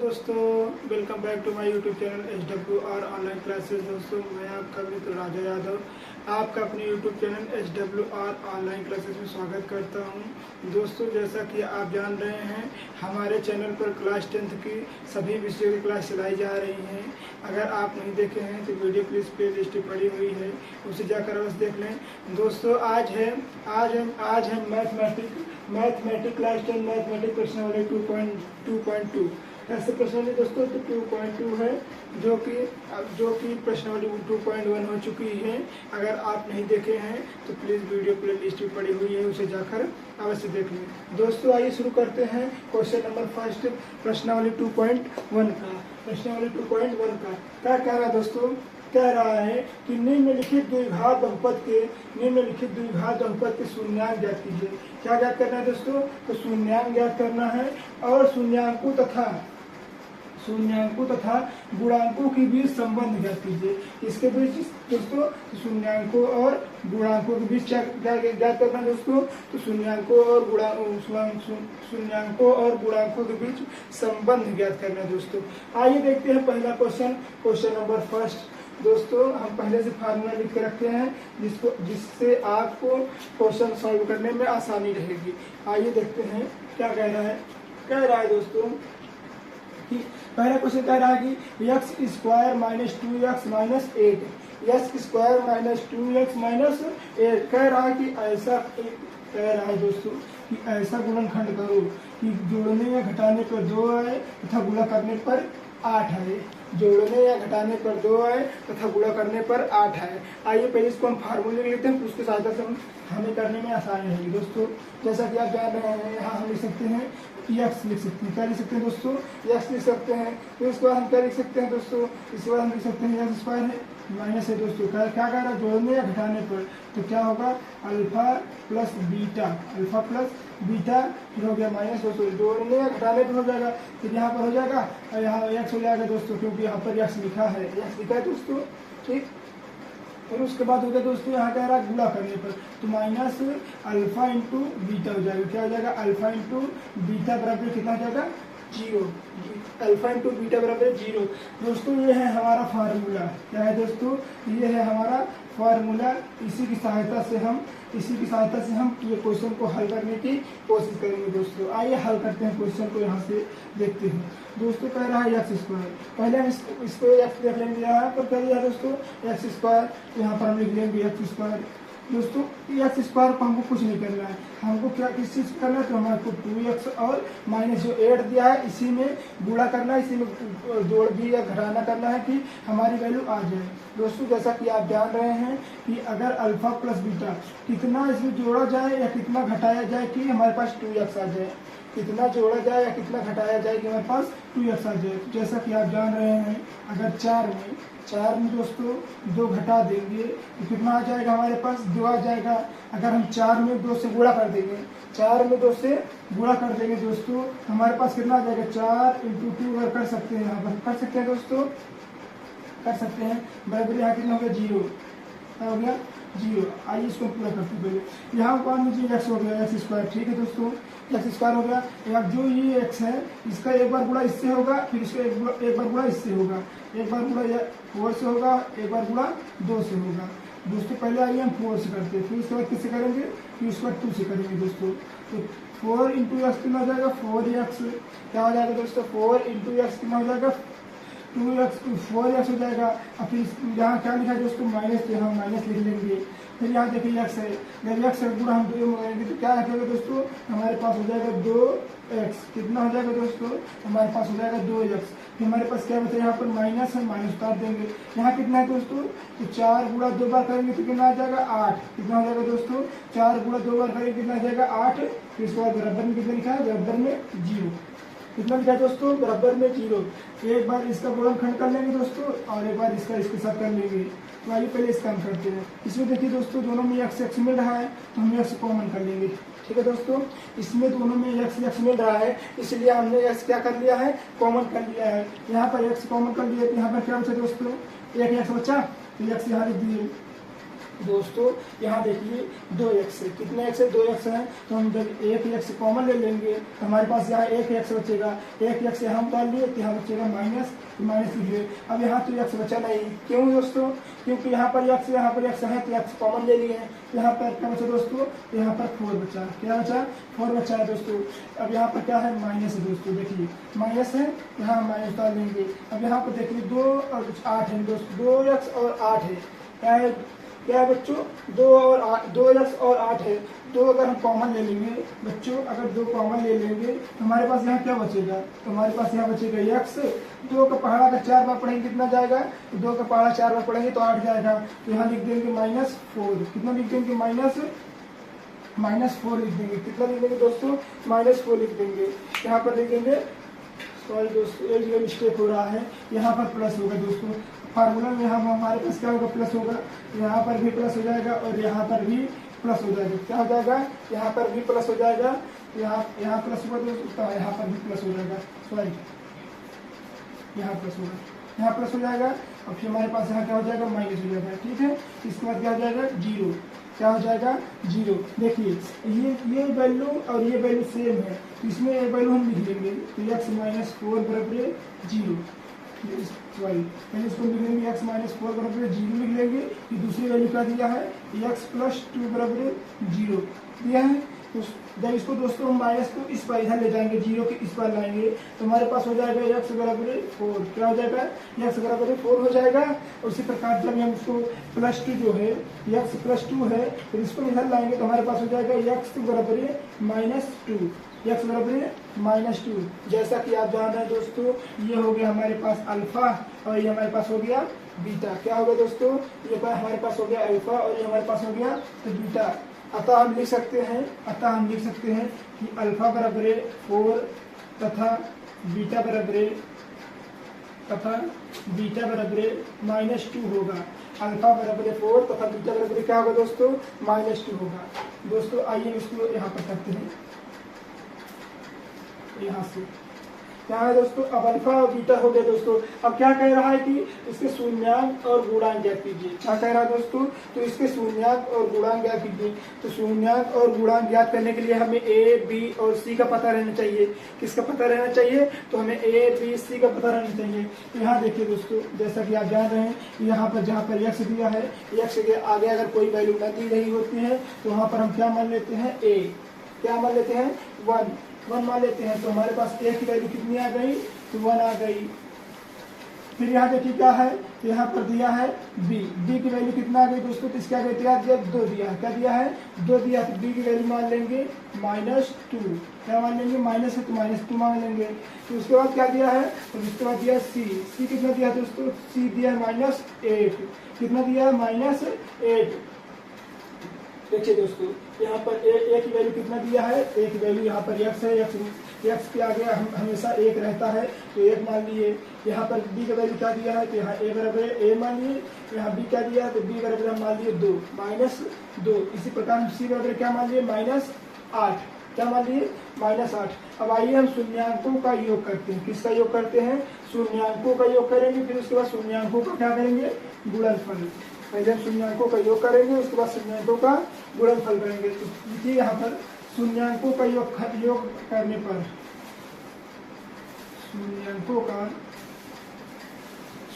दोस्तों, welcome back to my YouTube channel SWR online classes. दोस्तों, मैं आपका मित्र राजा यादव आपका अपने YouTube channel SWR online classes में स्वागत करता हूं। दोस्तों, जैसा कि आप जान रहे हैं, हमारे चैनल पर क्लास 10th की सभी विषयों की क्लास चलाई जा रही हैं। अगर आप नहीं देखे हैं तो वीडियो प्लीज़ प्ले लिस्ट पड़ी हुई है, उसे जाकर अवश्य देख लें। दोस्तों, आज है मैथमेटिक क्लास 10 मैथमेटिक प्रश्नावली 2.2। ऐसे प्रश्नावली दोस्तों तो 2.2 है, जो कि प्रश्नावली 2.1 हो चुकी है। अगर आप नहीं देखे हैं तो प्लीज़ वीडियो प्ले लिस्ट में पड़ी हुई है, उसे जाकर अवश्य देख लें। दोस्तों, आइए शुरू करते हैं क्वेश्चन नंबर फर्स्ट प्रश्नावली 2.1 का। प्रश्नावली 2.1 का क्या कह रहा है दोस्तों? कह रहा है कि निम्नलिखित द्विघात बहुपद के शून्यांक ज्ञात कीजिए। क्या ज्ञात करना है दोस्तों? तो शून्यांक ज्ञात करना है और शून्यांकों तथा गुणांकों के बीच संबंध ज्ञात कीजिए। इसके बीच दोस्तों शून्यांकों और गुणांकों के बीच क्या ज्ञात करना है दोस्तों? तो शून्यांकों और गुणांकों के बीच संबंध ज्ञात करना है दोस्तों। आइए देखते हैं पहला क्वेश्चन नंबर फर्स्ट। दोस्तों, हम पहले से फार्मूला लिख के रखते हैं जिससे आपको क्वेश्चन सॉल्व करने में आसानी रहेगी। आइए देखते हैं क्या कह रहा है दोस्तों कि पहला क्वेश्चन कह रहा है कि x² - 2x - 8 x² - 2x - 8 कह रहा है दोस्तों कि ऐसा गुणनखंड करो कि जोड़ने या घटाने पर 2 आए तथा गुणा करने पर 8 आए। जोड़ने या घटाने पर 2 आए तथा गुणा करने पर 8 आए। आइए पहले इसको हम फार्मूले लेते हैं, उसके सहायता से हमें करने में आसानी रहेगी। दोस्तों, जैसा कि आप जान रहे हैं, यहाँ हम लिख सकते हैं x लिख सकते हैं। क्या लिख सकते हैं दोस्तों? x लिख सकते हैं। तो इसके बाद हम क्या लिख सकते हैं दोस्तों? इसके बाद हम लिख सकते हैं x² है माइनस है दोस्तों। क्या कह रहा है? जोड़ने या घटाने पर तो क्या होगा? अल्फा प्लस बीटा फिर हो गया माइनस दोस्तों। जोड़ने या घटाने पर हो जाएगा, फिर यहाँ पर हो जाएगा और यहाँ x हो जाएगा दोस्तों, क्योंकि यहाँ पर x लिखा है दोस्तों। ठीक, फिर उसके बाद हो गया दोस्तों, यहाँ कह रहा है गुणा करने पर तो माइनस अल्फा इंटू बीटा हो जाएगा। क्या हो जाएगा? अल्फा इंटू बीटा बराबर कितना हो जाएगा? 0। अल्फा इंटू बीटा बराबर 0। दोस्तों, ये है हमारा फार्मूला। क्या है दोस्तों? ये है हमारा फार्मूला। इसी की सहायता से हम ये क्वेश्चन को हल करने की कोशिश करेंगे दोस्तों। आइए हल करते हैं क्वेश्चन को, यहाँ से देखते हैं। दोस्तों, कह रहा है x²। पहले हम इसको x देख लेंगे। यहाँ पर कह दिया है दोस्तों x², यहाँ पर हम लिख लेंगे x²। दोस्तों, x² को हमको कुछ नहीं करना है, हमको क्या किस चीज़ करना है? तो हमारे को 2x और माइनस जो 8 दिया है इसी में गुणा करना है, इसी में जोड़ भी या घटाना करना है कि हमारी वैल्यू आ जाए। दोस्तों, जैसा कि आप जान रहे हैं कि अगर अल्फा प्लस बीटा कितना इसमें जोड़ा जाए या कितना घटाया जाए कि हमारे पास 2x आ जाए, कितना जोड़ा जाए या कितना घटाया जाए कि हमारे पास 2x आ जाए। जैसा कि आप जान रहे हैं, अगर 4 में दोस्तों 2 घटा देंगे तो कितना आ जाएगा? हमारे पास 2 आ जाएगा। अगर हम 4 में 2 से गुणा कर देंगे, 4 में 2 से गुणा कर देंगे दोस्तों, हमारे पास कितना आ जाएगा? 4 × 2 अगर कर सकते हैं, यहाँ पर कर सकते हैं दोस्तों, कर सकते हैं। बराबर यहाँ कितना हो गया? 0। क्या हो गया? 0। आइए इसको पूरा करते हैं। पहले यहाँ मान लीजिए x हो गया x²। ठीक है दोस्तों, x² हो गया। अब जो ये x है इसका एक बार गुणा इससे होगा, फिर इसका एक बार गुणा इससे होगा, एक बार गुणा 4 से होगा, एक बार गुणा 2 से होगा। दोस्तों, पहले आइए हम 4 से करते हैं, फिर उसके बाद किससे करेंगे? फिर उसके बाद 2 से करेंगे दोस्तों। तो 4 × x कितना हो जाएगा? 4x। क्या हो जाएगा दोस्तों? 4 × x कितना हो जाएगा? 4x हो जाएगा। अब फिर यहाँ क्या लिखा है दोस्तों? माइनस, तो यहाँ माइनस लिख लेंगे। फिर यहाँ देखिए x है, जब x है पूरा हम 2 मंगाएंगे तो क्या रखेंगे दोस्तों? हमारे पास हो जाएगा 2x। कितना हो जाएगा दोस्तों? हमारे पास हो जाएगा 2x। फिर हमारे पास क्या बचा? यहाँ पर माइनस है, माइनस उतार देंगे। यहाँ कितना है दोस्तों? तो 4 × 2 बार करेंगे तो कितना आ जाएगा? 8। कितना हो जाएगा दोस्तों? 4 × 2 बार करेंगे कितना आ जाएगा? 8। फिर इसके बाद बराबर में कितना लिखा है? बराबर में 0। कितना लिखा है दोस्तों? बराबर में 0। एक बार इसका गुणनखंड कर लेंगे दोस्तों और एक बार इसके साथ कर लेंगे। तो आइए पहले इसका हम करते हैं। इसमें देखिए दोस्तों, दोनों में x मिल रहा है तो हम x कॉमन कर लेंगे। ठीक है दोस्तों, इसमें दोनों में x मिल रहा है, इसलिए हमने x क्या कर लिया है? कॉमन कर लिया है। यहाँ पर x कॉमन कर लिया तो यहाँ पर क्या बचा दोस्तों? एक x बचा, तो x यहाँ लिख दिए। दोस्तों यहाँ देखिए 2x है, कितने x है, 2x है। तो हम जब एक x कॉमन ले लेंगे तो हमारे पास यहाँ एक x बचेगा, एक x यहाँ हम डाल लिए तो यहाँ बचेगा माइनस लिखिए। अब यहाँ तो x बचा नहीं, क्यों दोस्तों? क्योंकि यहाँ पर x है तो x कॉमन ले लिए हैं। यहाँ पर क्या बचा दोस्तों? यहाँ पर 4 बचा, क्या बचा? 4 बचा है दोस्तों। अब यहाँ पर क्या है? माइनस है दोस्तों, देखिए माइनस है, यहाँ माइनस डाल देंगे। अब यहाँ पर देखिए 2 और 8 है दोस्तों, 2x और 8 है, क्या है बच्चों? 2x और 8 है। 2 अगर हम कॉमन ले लेंगे बच्चों, अगर 2 कॉमन ले लेंगे तो हमारे पास यहाँ क्या बचेगा? तो हमारे पास यहाँ बचेगा x। 2 का पहाड़ा अगर 4 बार पढ़ेंगे कितना जाएगा? तो 2 का पहाड़ा 4 बार पढ़ेंगे तो 8 जाएगा। तो यहाँ लिख देंगे -4, कितना लिख देंगे? -4 लिख देंगे। कितना लिख देंगे दोस्तों? -4 लिख देंगे। यहाँ पर लिख देंगे, सॉरी दोस्तों एक जगह मिस्टेक हो रहा है, यहाँ पर प्लस होगा दोस्तों। फार्मूला में हम हमारे पास क्या होगा? प्लस होगा, यहाँ पर भी प्लस हो जाएगा और यहाँ पर भी प्लस हो जाएगा। क्या हो जाएगा? यहाँ पर भी प्लस हो जाएगा, यहाँ प्लस होगा दोस्तों, यहाँ पर भी प्लस हो जाएगा, सॉरी यहाँ प्लस होगा, यहाँ प्लस हो जाएगा। और फिर हमारे पास यहाँ क्या हो जाएगा? माइनस हो जाएगा, ठीक है। इसके बाद क्या हो जाएगा? 0, क्या हो जाएगा? 0। देखिए ये वैल्यू और ये वैल्यू सेम है, तो इसमें ये वैल्यू हम लिख लेंगे, तो x-4 बराबर 0, सॉरी पहले इसको लिख लेंगे, x-4 बराबर 0 लिख लेंगे। कि दूसरी वैल्यू क्या दिया है? x+2 बराबर 0 दिया है। तो जब इसको दोस्तों हम माइनस को इस पर इधर ले जाएंगे, 0 के इस पर लाएंगे तो हमारे पास हो जाएगा x बराबर 4, क्या हो जाएगा? x बराबर 4 हो जाएगा। उसी प्रकार जब हम इसको +2 जो है, x+2 है, फिर इसको इधर लाएंगे तो हमारे पास हो जाएगा x बराबर -2, x बराबर -2। जैसा कि आप जान रहे हैं दोस्तों, ये हो गया हमारे पास अल्फा और ये हमारे पास हो गया बीटा। क्या होगा दोस्तों? ये हमारे पास हो गया अल्फा और ये हमारे पास हो गया बीटा। अतः हम लिख सकते हैं कि अल्फा बराबर 4 तथा बीटा बराबर -2 होगा। अल्फा बराबर 4 तथा बीटा बराबर क्या होगा दोस्तों? -2 होगा। दोस्तों आइए इसको यहाँ पर करते हैं, यहाँ से क्या है दोस्तों? अब अल्फा और बीटा हो गया दोस्तों। अब क्या कह रहा है कि इसके शून्यांक और गुणांक ज्ञात कीजिए। क्या कह रहा है दोस्तों? तो इसके शून्यांक और गुणांक ज्ञात कीजिए। तो शून्यांक और गुणांक ज्ञात करने के लिए हमें a, b और c का पता रहना चाहिए। किसका पता रहना चाहिए? तो हमें a, b, c का पता रहना चाहिए। तो यहाँ देखिए दोस्तों, जैसा कि आप जान रहे हैं, यहाँ पर जहाँ पर x दिया है, x के आगे अगर कोई वैल्यू न दी रही होती है तो वहाँ पर हम क्या मान लेते हैं? a, क्या मान लेते हैं? 1 मान लेते हैं। तो हमारे पास a की वैल्यू कितनी आ गई? तो 1 आ गई। फिर यहाँ देखिए क्या है, यहाँ पर दिया है b की वैल्यू कितना आ गई दोस्तों? तो इसका दिया 2 दिया है, क्या दिया है? 2 दिया। तो b की वैल्यू मान लेंगे -2, क्या मान लेंगे? माइनस है तो -2 मान लेंगे। तो उसके बाद क्या दिया है? तो उसके बाद दिया c कितना दिया दोस्तों? c दिया है -8, कितना दिया है? -8। देखिए दोस्तों, यहाँ पर a की वैल्यू कितना दिया है? a की वैल्यू यहाँ पर x है, x के आगे हमेशा 1 रहता है तो 1 मान लिए। यहाँ पर b का वैल्यू क्या दिया है? तो यहाँ a बराबर a मान लिए। यहाँ b क्या दिया है? तो b बराबर हम मान लिए 2, -2। इसी प्रकार हम c बराबर क्या मान लिए? -8, क्या मान लिए? -8। अब आइए हम शून्यांकों का योग करते हैं। किसका योग करते हैं? शून्यांकों का योग करेंगे। फिर उसके बाद शून्यांकों का क्या करेंगे? गुणनफल। पहले हम शून्यांकों का योग करेंगे, उसके बाद शून्यांकों का गुणनफल करेंगे। तो देखिए यहाँ पर शून्यांकों का योग करने पर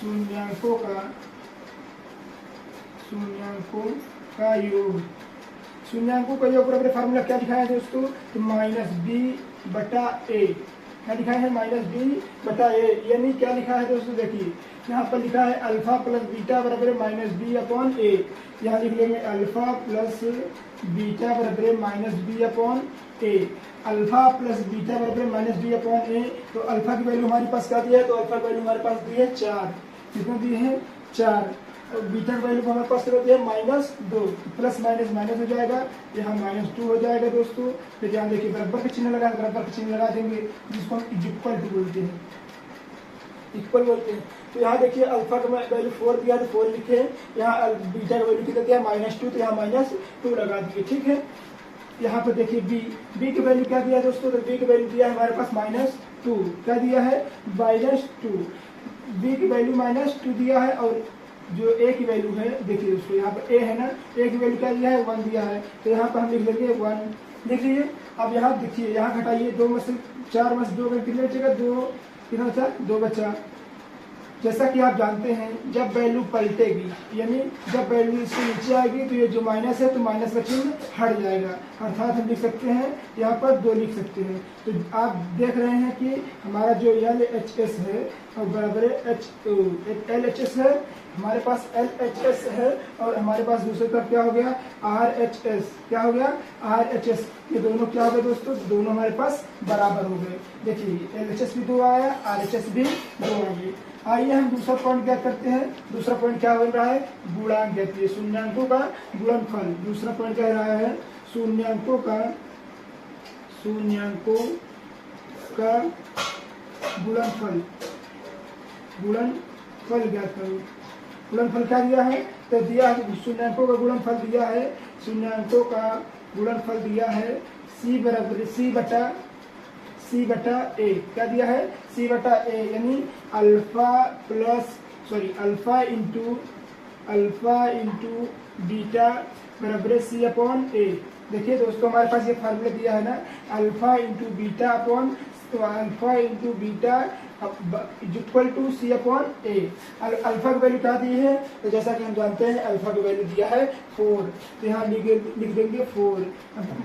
शून्यांकों का योग बराबर फार्मूला क्या लिखा है दोस्तों? तो -b/a, क्या लिखा है? -b/a। यानी क्या लिखा है दोस्तों? देखिए यहाँ पर लिखा है अल्फा प्लस बीटा बराबर -b/a। यहाँ लिख लेंगे अल्फा प्लस बीटा बराबर -b/a। अल्फा प्लस बीटा बराबर -b/a। तो अल्फा की वैल्यू हमारे पास क्या दिया है? तो अल्फा की वैल्यू हमारे पास दी है 4। कितना दिए हैं? 4। और बीटा की वैल्यू हमारे पास दिया है -2। प्लस माइनस माइनस हो जाएगा, यहाँ -2 हो जाएगा दोस्तों। फिर यहाँ देखिए बराबर का चिन्ह लगा देंगे, जिसको हम इक्वल बोलते हैं, तो यहाँ देखिए अल्फा का वैल्यू 4 दिया तो 4 लिखे। यहाँ बीटा का वैल्यू कितना दिया? -2, तो यहाँ -2 लगा दिए, ठीक है। यहाँ पर देखिए बी की वैल्यू क्या दिया दोस्तों? तो बी की वैल्यू दिया है हमारे पास -2, क्या दिया है? -2। बी की वैल्यू -2 दिया है और जो ए की वैल्यू है, देखिए दोस्तों यहाँ पर ए है ना, ए की वैल्यू क्या दिया है, 1 दिया है, तो यहाँ पर हम लिख लेंगे 1 लिख लीजिए। अब यहाँ देखिए, यहाँ घटाइए, 2 में से 4 में से 2 कितने बचेगा, 2 कितना बचा, 2 बचा। जैसा कि आप जानते हैं जब वैल्यू पलटेगी, यानी जब वैल्यू इसके नीचे आएगी तो ये जो माइनस है तो माइनस का चिन्ह हट जाएगा, अर्थात हम लिख सकते हैं यहाँ पर 2 लिख सकते हैं। तो आप देख रहे हैं कि हमारा जो LHS है और बराबर LHS है, हमारे पास LHS है और हमारे पास दूसरी तरफ क्या हो गया, RHS, क्या हो गया, RHS। ये दोनों क्या हो गए दोस्तों, दोनों हमारे पास बराबर हो गए। देखिए LHS भी 2 आया, RHS भी 2 आ गई। आइए हम दूसरा पॉइंट क्या करते हैं, दूसरा पॉइंट क्या बन रहा है, गुणांक कहती है, शून्यांकों का गुणनफल। दूसरा पॉइंट कह रहा है शून्यांकों का गुणनफल, गुणनफल ज्ञात करो। गुणनफल क्या दिया है, तो दिया है शून्यांकों का गुणनफल दिया है, शून्यांकों का गुणनफल दिया है C बराबर C बटा ए, क्या दिया है, C बटा ए, यानी अल्फा इंटू बीटा बराबर C अपॉन ए। देखिए दोस्तों हमारे पास ये फार्मूला दिया है ना, अल्फा इंटू बीटा अपॉन, तो alpha into beta equal to C upon A. Alpha की वैल्यू क्या दी है, तो जैसा कि हम जानते हैं अल्फा की वैल्यू दिया है 4, तो यहाँ लिख देंगे 4,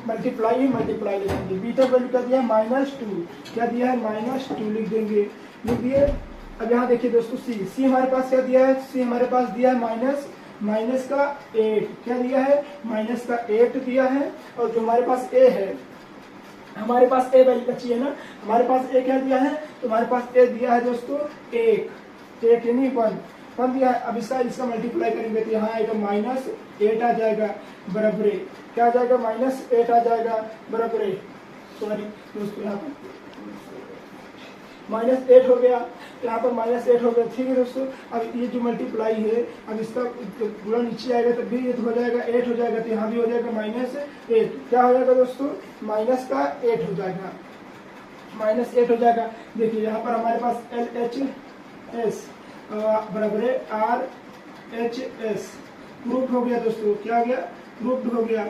मल्टीप्लाई लिख देंगे। बीटा की वैल्यू क्या दिया है, -2, क्या दिया है, -2 लिख देंगे, लिख दिए। अब यहाँ देखिए दोस्तों C हमारे पास क्या दिया है, C हमारे पास दिया है माइनस का 8, क्या दिया है, माइनस का 8 दिया है। और जो हमारे पास A है, हमारे पास ए वैल्यू बची है ना, हमारे पास ए क्या दिया है, तो हमारे पास ए दिया है दोस्तों 1 यानी 1 दिया है। अब इसका मल्टीप्लाई करेंगे तो यहाँ आएगा -8 आ जाएगा बराबर, क्या आ जाएगा, -8 आ जाएगा बराबर, सॉरी दोस्तों यहाँ पर -8 हो गया, यहाँ पर -8 हो गया, ठीक है दोस्तों। अब ये जो मल्टीप्लाई है, अब इसका गुणा नीचे आएगा तब भी ये तो हो जाएगा 8 हो जाएगा, तो यहाँ भी हो जाएगा -8, क्या हो जाएगा दोस्तों, -8 हो जाएगा, -8 हो जाएगा। देखिए यहाँ पर हमारे पास LHS बराबर RHS प्रूफ हो गया दोस्तों, क्या हो गया, प्रूफ हो गया।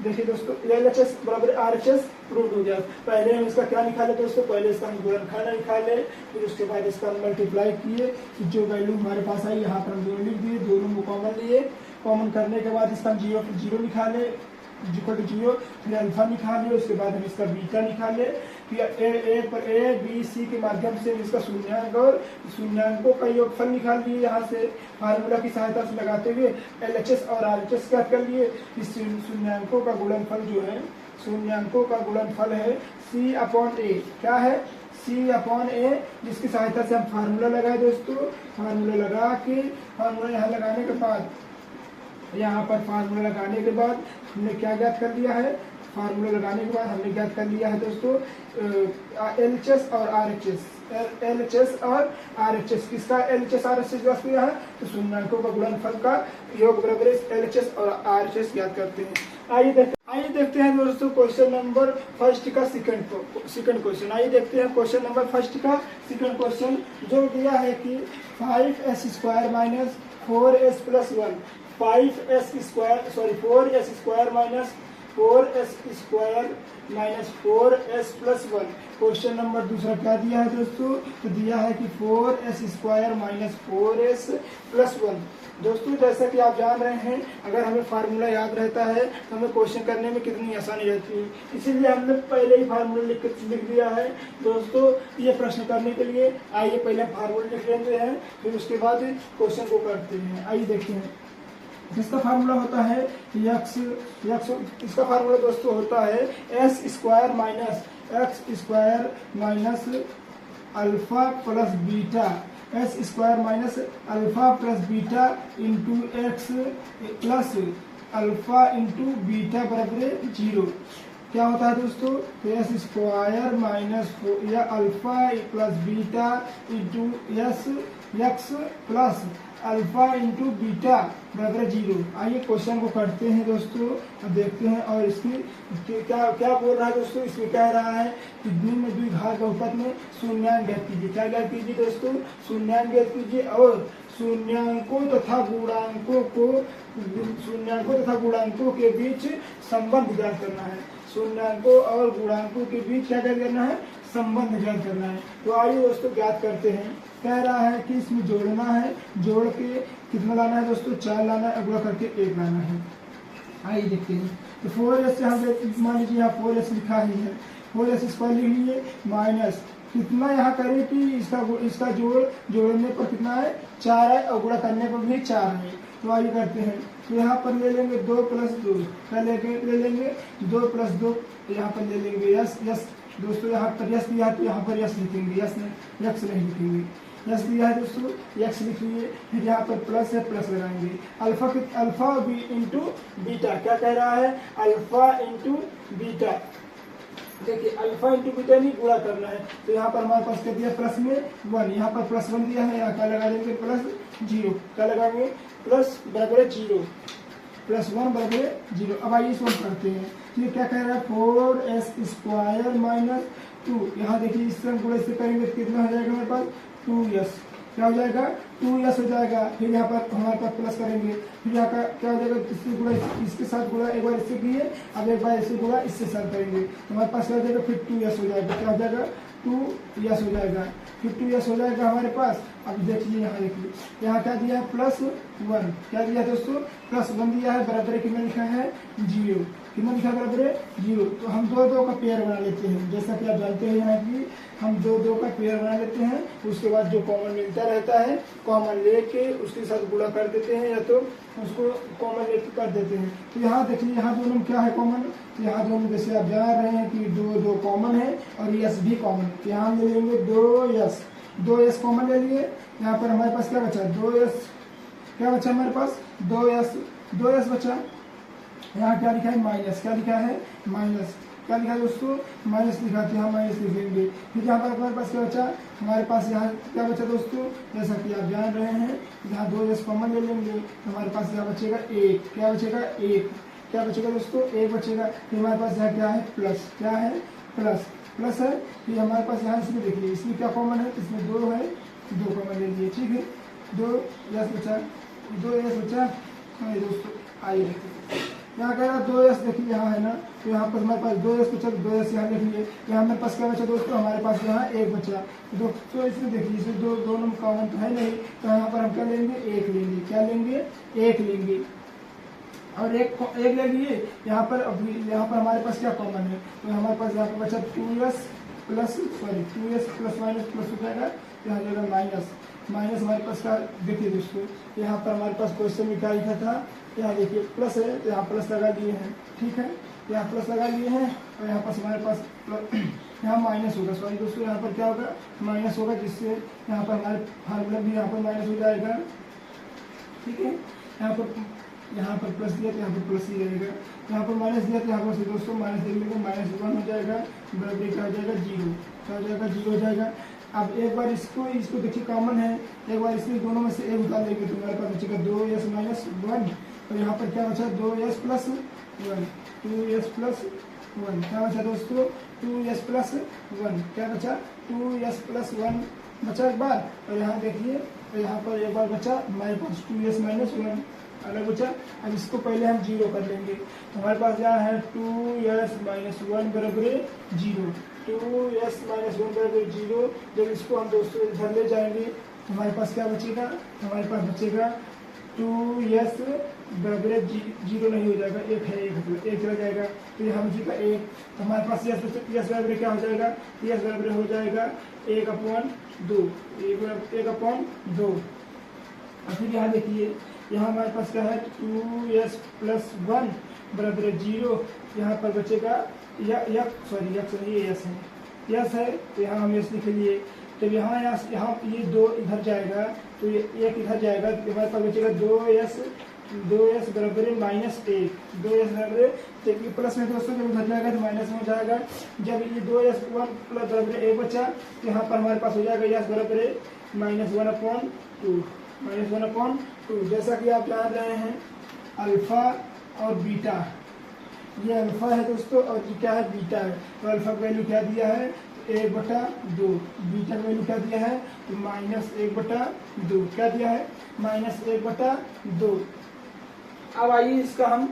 देखिए दोस्तों LHS बराबर RHS प्रूव हो गया। पहले हम इसका क्या निकाले दोस्तों, पहले इसका हम गुणनखंड निकाले, फिर उसके बाद इसका हम मल्टीप्लाई किए, जो वैल्यू हमारे पास आई यहाँ पर हम दोनों लिख दिए, दोनों को कॉमन लिए, कॉमन करने के बाद इसका हम 0 निकाले, 0, फिर अल्फा निकाले, उसके बाद हम इसका बीटा निकाले, फिर ए बी सी के माध्यम से इसका शून्यांक और शून्यांकों का योगफल निकाल लिए, यहाँ से फार्मूला की सहायता से लगाते हुए LHS और RHS क्या कर लिए। इस शून्यांकों का गुणनफल जो है, शून्यांकों का गुणनफल है C अपॉन ए, क्या है, C अपॉन ए, जिसकी सहायता से हम फार्मूला लगाए दोस्तों। फार्मूला लगा के, फार्मूला यहाँ लगाने के बाद, यहाँ पर फार्मूला लगाने के बाद हमने क्या ज्ञात कर लिया है, फार्मूला लगाने के बाद हमने ज्ञात कर लिया है दोस्तों LHS और RHS, LHS और RHS। किसका LHS RHS ज्ञात किया है, तो शून्यांकों का गुणनफल का योग बराबर LHS और RHS ज्ञात करते हैं। आइए देखते हैं दोस्तों क्वेश्चन नंबर फर्स्ट का सेकंड क्वेश्चन। आइए देखते हैं क्वेश्चन नंबर फर्स्ट का सेकंड क्वेश्चन, जो दिया है कि 5s square minus 4s plus 1, 4s square minus 4s plus 1। Question number दूसरा क्या दिया है दोस्तों, तो दिया है कि 4s square minus 4s plus 1। दोस्तों जैसा कि आप जान रहे हैं, अगर हमें फार्मूला याद रहता है तो हमें क्वेश्चन करने में कितनी आसानी रहती है, इसीलिए हमने पहले ही फार्मूला लिख दिया है दोस्तों ये प्रश्न करने के लिए। आइए पहले फार्मूला लिख लेते हैं, फिर उसके बाद क्वेश्चन को करते हैं। आइए देखते हैं, जिसका फार्मूला होता है इसका फार्मूला दोस्तों होता है s square minus x square minus alpha plus beta, s square minus alpha plus beta into x plus alpha into beta बराबर 0। क्या होता है दोस्तों, एस स्क्वायर माइनस या alpha plus beta into S x plus alpha into beta बराबर 0। आइए question को करते हैं दोस्तों, अब देखते हैं। और इसकी क्या क्या बोल रहा है दोस्तों, इसमें कह रहा है कि निम्न द्विघात बहुपद में शून्यांक ज्ञात कीजिए। क्या ज्ञात कीजिए दोस्तों, शून्यांक ज्ञात कीजिए और शून्यांकों तथा गुणांकों के बीच संबंध ज्ञात करना है। शून्यांकों और गुणांकों के बीच क्या ज्ञात करना है, संबंध ज्ञात करना है। तो आइए दोस्तों ज्ञात करते हैं। कह रहा है कि इसमें जोड़ना है, जोड़ के कितना लाना है दोस्तों, 4 लाना है, अगला करके 1 लाना है। आइए देखते हैं। तो 4s यहाँ मान लीजिए यहाँ 4s लिखा ही है, 4s स्क्वायर लिख लीजिए माइनस कितना यहाँ करें कि इसका जोड़ने पर कितना है, 4 है, और गुणा करने पर भी 4 है। तो आइए करते हैं। तो यहाँ पर ले लेंगे 2 प्लस 2, क्या ले लेंगे 2 प्लस 2, यहाँ पर ले लेंगे यस दोस्तों, यहाँ पर यस दिया है तो यहाँ पर यस लिखेंगे, यस नहीं लिखेंगे, यस दिया है दोस्तों, यस लिखिए। फिर यहाँ पर प्लस है, प्लस लगाएंगे। अल्फा बी इंटू बीटा, क्या कह रहा है, अल्फा इंटू बीटा। देखिए अल्फा इंटू बीटा नहीं गुणा करना है, तो यहाँ पर हमारे पास क्या दिया, प्लस में 1, यहाँ पर प्लस 1 दिया है, यहाँ क्या लगा देंगे प्लस 0, क्या लगाएंगे प्लस बराबर 0, प्लस 1 बराबर 0। अब आइए इसको करते हैं। तो ये क्या कह रहा है, 4s स्क्वायर माइनस 2, यहाँ देखिए इस तरह गुणा से करेंगे तो कितना हो जाएगा हमारे पास 2s, क्या हो जाएगा 2s हो जाएगा। फिर यहाँ पर हमारे पास प्लस करेंगे, फिर यहाँ का क्या हो जाएगा, इससे गुणा इसके साथ गुणा, एक बार इससे किए, अब एक बार इससे गुणा इससे साथ करेंगे, हमारे पास क्या हो जाएगा, फिर 2s हो जाएगा, क्या हो जाएगा 2s हो जाएगा, फिर 2s हो जाएगा हमारे पास। अब देखिए यहाँ देखिए, यहाँ क्या दिया है प्लस 1, क्या दिया है दोस्तों प्लस 1 दिया है, बराबर कितना लिखा है 0, कितना लिखा है बराबर 0। तो हम 2 का पेयर बना लेते हैं, जैसा कि आप जानते हैं यहाँ की हम 2 का पेयर बना लेते हैं। उसके बाद जो कॉमन मिलता रहता है कॉमन लेके उसके साथ गुणा कर देते हैं, या तो उसको कॉमन लेके कर देते हैं। तो यहाँ देखिए यहाँ दोनों में क्या है कॉमन, तो यहाँ दोनों जैसे आप जान रहे हैं कि 2 कॉमन है और यस भी कॉमन है। यहाँ ले लेंगे 2s कॉमन ले लिए, यहाँ पर हमारे पास क्या बचा 2s, क्या बचा हमारे पास 2s बचा। यहाँ क्या लिखा है माइनस, क्या लिखा है माइनस, क्या लिखा है दोस्तों माइनस लिखा, तो यहाँ माइनस लिखेंगे। फिर यहाँ पर हमारे पास क्या बचा, हमारे पास यहाँ क्या बचा दोस्तों, जैसा कि आप जान रहे हैं यहाँ 2s कॉमन ले लेंगे, तो हमारे पास यहाँ बचेगा 1, क्या बचेगा 1, क्या बचेगा दोस्तों 1 बचेगा। फिर हमारे पास यहाँ क्या है प्लस, क्या है प्लस है। फिर हमारे पास यहाँ इसमें देखिए इसमें क्या कॉमन है, इसमें 2 है, 2 कॉमन ले लिए, ठीक है 2s बचा, 2s बचा। दोस्तों आइए देखिए यहाँ कह रहा है 2s, देखिए यहाँ है ना, तो यहाँ पर हमारे पास 2s बचा, 2s यहाँ लिख लिए। यहाँ हमारे पास क्या बचा दोस्तों, हमारे पास यहाँ 1 बचा। तो इसमें देखिए इसमें दोनों में कॉमन तो है नहीं, तो यहाँ पर हम क्या लेंगे 1 लेंगे, क्या लेंगे 1 लेंगे, और एक ले लिए। यहाँ पर हमारे पास क्या कॉमन है, तो हमारे पास यहाँ पर बचा 2s प्लस माइनस प्लस हो जाएगा, यहाँ जाएगा माइनस हमारे पास का। देखिए दोस्तों यहाँ पर हमारे पास क्वेश्चन में क्या लिखा था, यहाँ देखिए प्लस है तो यहाँ प्लस लगा दिए हैं, ठीक है यहाँ प्लस लगा लिए हैं, और यहाँ पर हमारे पास यहाँ माइनस होगा, सॉरी दोस्तों यहाँ पर क्या होगा माइनस होगा, जिससे यहाँ पर हमारे फार्मूला भी यहाँ पर माइनस हो जाएगा, ठीक है। यहाँ पर प्लस दिया तो यहाँ पर प्लस ही रहेगा, यहाँ पर माइनस दिया तो यहाँ पर दोस्तों माइनस देख लेंगे, -1 हो जाएगा, बराबर क्या हो जाएगा 0, क्या हो जाएगा 0 हो जाएगा। अब एक बार इसको देखिए कॉमन है, एक बार इसमें दोनों में से 1 उतार लेंगे तो हमारे पास बचेगा 2s माइनस 1, और यहाँ पर क्या बचा 2s प्लस 1, 2s प्लस 1, क्या बचा दोस्तों 2s प्लस 1, क्या बचा 2s प्लस 1 बचा एक बार। और यहाँ देखिए यहाँ पर एक बार बचा हमारे पास 2s माइनस 1 अलग बचा। अब इसको पहले हम 0 कर लेंगे, तो हमारे पास यहाँ है 2s माइनस 1 बराबर 0, 2s माइनस 1 बराबर 0। जब इसको हम दोस्तों इधर ले जाएंगे तो हमारे पास क्या बचेगा, हमारे पास बचेगा 2s बराबर 0 नहीं हो जाएगा, 1 है, 1 रह जाएगा, तो यहाँ बचेगा 1। तो हमारे पास यस बराबर क्या हो जाएगा, यस बराबर हो जाएगा 1/2, 1/2। और फिर यहाँ देखिए यहाँ हमारे पास क्या है 2s प्लस 1 बराबर 0, यहाँ पर बचेगा यस है, तो यहाँ हम यस लिख लिए। तो यहाँ ये 2 इधर जाएगा, तो ये 1 इधर जाएगा, तो हमारे पास बचेगा 2s 2s बराबर है -1, 2s बराबर है, देखिए प्लस में दोस्तों जब घट जाएगा तो माइनस में हो जाएगा। जब ये 2s 1 प्लस बराबर 1 बचा तो यहाँ पर हमारे पास हो जाएगा s बराबर है -1/2। जैसा कि आप जान रहे हैं अल्फा और बीटा, ये अल्फा है दोस्तों और ये क्या है, बीटा है। तो अल्फा का वैल्यू क्या दिया है 1/2, बीटा का वैल्यू क्या दिया है तो -1/2, क्या दिया है -1/2। अब आइए इसका हम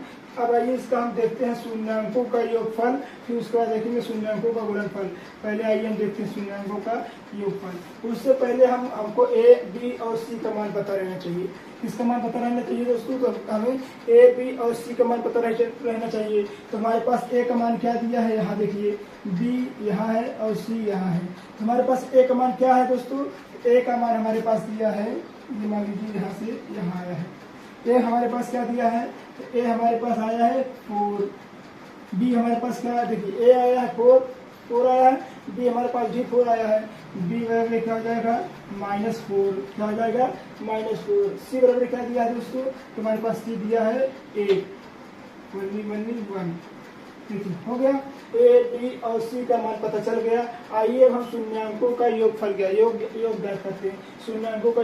देखते हैं शून्यांकों का योगफल, फिर उसके बाद देखेंगे शून्यांकों का गुणनफल। पहले आइए हम देखते हैं शून्यांकों का योगफल। उससे पहले हमको a, b और c का मान पता रहना चाहिए। किसका मान पता रहना चाहिए दोस्तों, तो हमें a, b और c का मान पता रहना चाहिए। तो हमारे पास a का मान क्या दिया है, यहाँ देखिए b यहाँ है और c यहाँ है। तो हमारे पास a का मान क्या है दोस्तों, a का मान हमारे पास दिया है, ये मान लीजिए यहाँ से यहाँ आया है। a हमारे पास क्या दिया है, तो a हमारे पास आया है 4, b हमारे पास क्या है, देखिए a आया है 4 आया है, b हमारे पास भी 4 आया है। b बराबर क्या हो जाएगा -4, क्या हो जाएगा -4। c बराबर क्या दिया है दोस्तों, तो हमारे पास c दिया है 1, 1। देखिए हो गया, a, b और c का मान पता चल गया। आइए अब हम शून्यांकों का योगफल क्या योग ज्ञात करते हैं। शून्यांकों का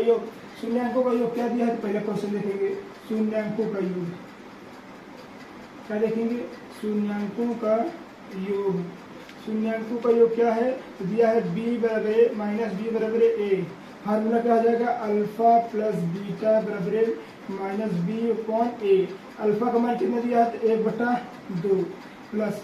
योग क्या दिया है, तो पहले क्वेश्चन देखेंगे शून्यांकों का योग। क्या देखेंगे, शून्यांकों का योग क्या है, तो दिया है b बराबर a। फार्मूला क्या हो जाएगा, अल्फा प्लस बीटा बराबर -b/a। अल्फा का मान कितना दिया है, तो 1/2 प्लस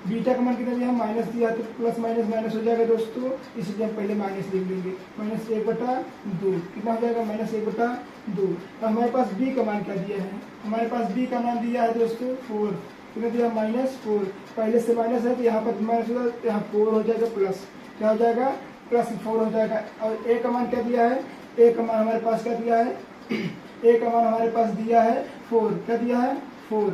बीटा का मान कितना दिया है, माइनस दिया है, तो प्लस माइनस हो जाएगा दोस्तों, इसलिए हम पहले माइनस लिख लेंगे, -1/2 कितना हो जाएगा -1/2। तो हमारे पास b का मान क्या दिया है, हमारे पास b का मान दिया है दोस्तों 4, कितना दिया -4। पहले से माइनस है तो यहाँ पर माइनस होगा, यहाँ 4 हो जाएगा, प्लस क्या हो जाएगा +4 हो जाएगा। और a का मान क्या दिया है, a का मान हमारे पास क्या दिया है, a का मान हमारे पास दिया है 4, क्या दिया है 4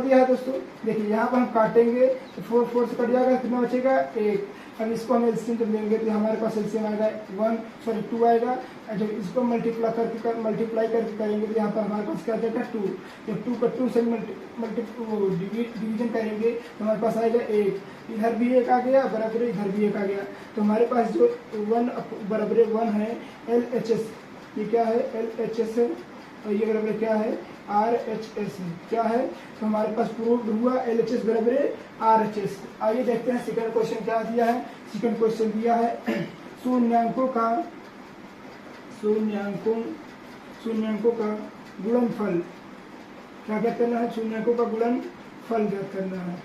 दिया है दोस्तों। देखिए यहाँ पर हम काटेंगे तो 4 से कट जाएगा, कितना बचेगा 1। अब इसको हम एलसीएम जब लेंगे तो हमारे पास एलसीएम आएगा 2 आएगा। और जब इसको मल्टीप्लाई करके करेंगे तो यहाँ पर हमारे पास क्या आ जाएगा 2। जब 2 को 2 से डिवीजन करेंगे तो हमारे पास आएगा 1, इधर भी 1 आ गया बराबर, इधर भी 1 आ गया। तो हमारे पास जो 1 बराबर 1 है LHS, ये क्या है LHS है, और ये बराबर क्या है RHS है, क्या है, तो हमारे पास प्रूव हुआ LHS बराबर RHS। आइए देखते हैं सेकंड क्वेश्चन क्या दिया है। सेकंड क्वेश्चन दिया है शून्यांकों का गुणनफल क्या करना है, शून्यांकों का गुणनफल ज्ञात करना है।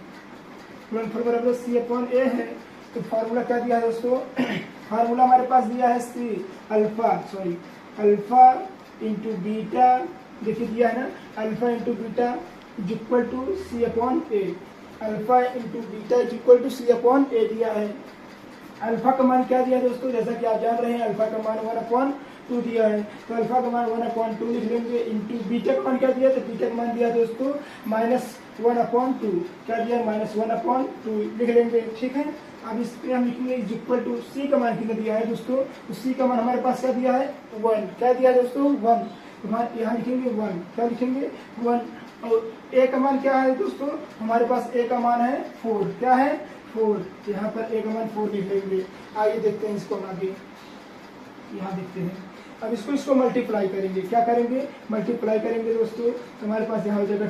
गुणनफल बराबर C/A है। तो फार्मूला क्या दिया है दोस्तों, फार्मूला हमारे पास दिया है अल्फा इंटू बीटा, देखिए दिया है ना, alpha into beta is equal to C/A। Alpha into beta is equal to C/A दिया है। अल्फा का मान क्या दिया है दोस्तों, जैसा कि आप जान रहे हैं अल्फा का मान 1/2 दिया है। तो अल्फा का मान 1/2 लिख लेंगे, इंटू बीटा का मान क्या दिया, तो बीटा का मान दिया दोस्तों -1/2, क्या दिया -1/2 लिख लेंगे, ठीक है। अब इस पे हम लिखेंगे इज इक्वल टू C का मान कितना दिया है दोस्तों, तो C का मान हमारे पास क्या दिया है 1, क्या दिया है दोस्तों 1। तो यहाँ लिखेंगे 1, क्या लिखेंगे 1। और A का मान क्या है दोस्तों, हमारे पास A का मान है 4, क्या है 4, यहाँ पर A का मान 4 लिख लेंगे। आइए देखते हैं इसको आगे, यहाँ देखते हैं। अब इसको मल्टीप्लाई करेंगे, क्या करेंगे मल्टीप्लाई करेंगे दोस्तों। तो हमारे पास यहाँ हो जाएगा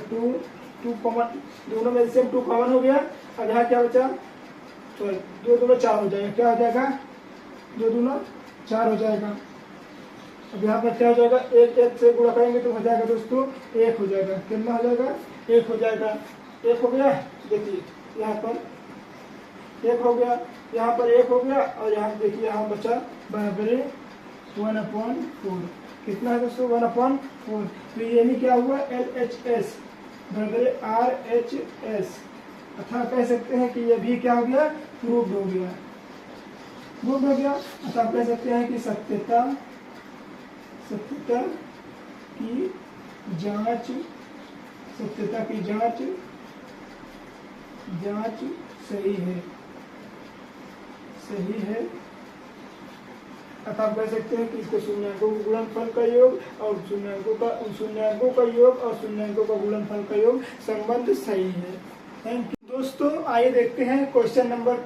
2 कॉमन, दोनों में से 2 कॉमन हो गया। अब यहाँ क्या बचा, तो 2 दूना 4 हो जाएगा, क्या हो जाएगा 2 दूना 4 हो जाएगा। अब यहाँ पर क्या हो जाएगा, 1 से गुणा करेंगे तो हो जाएगा दोस्तों 1 हो जाएगा, कितना हो जाएगा 1 हो जाएगा। 1 हो गया, देखिए यहाँ पर 1 हो गया, यहाँ पर 1 हो गया, और यहाँ देखिए यहाँ बचा बराबर 1/4, कितना है दोस्तों 1/4। तो ये नहीं क्या हुआ LHS बराबर RHS, अथवा कह सकते हैं कि ये भी क्या हो गया प्रूव्ड हो गया, अथवा कह सकते हैं कि सत्यता की जांच सही है अतः आप कह सकते हैं कि इसको शून्यांकों के गुणनफल का योग और शून्यांकों का योग और शून्यांकों का गुणनफल का योग संबंध सही है। थैंक यू दोस्तों। आइए देखते हैं क्वेश्चन नंबर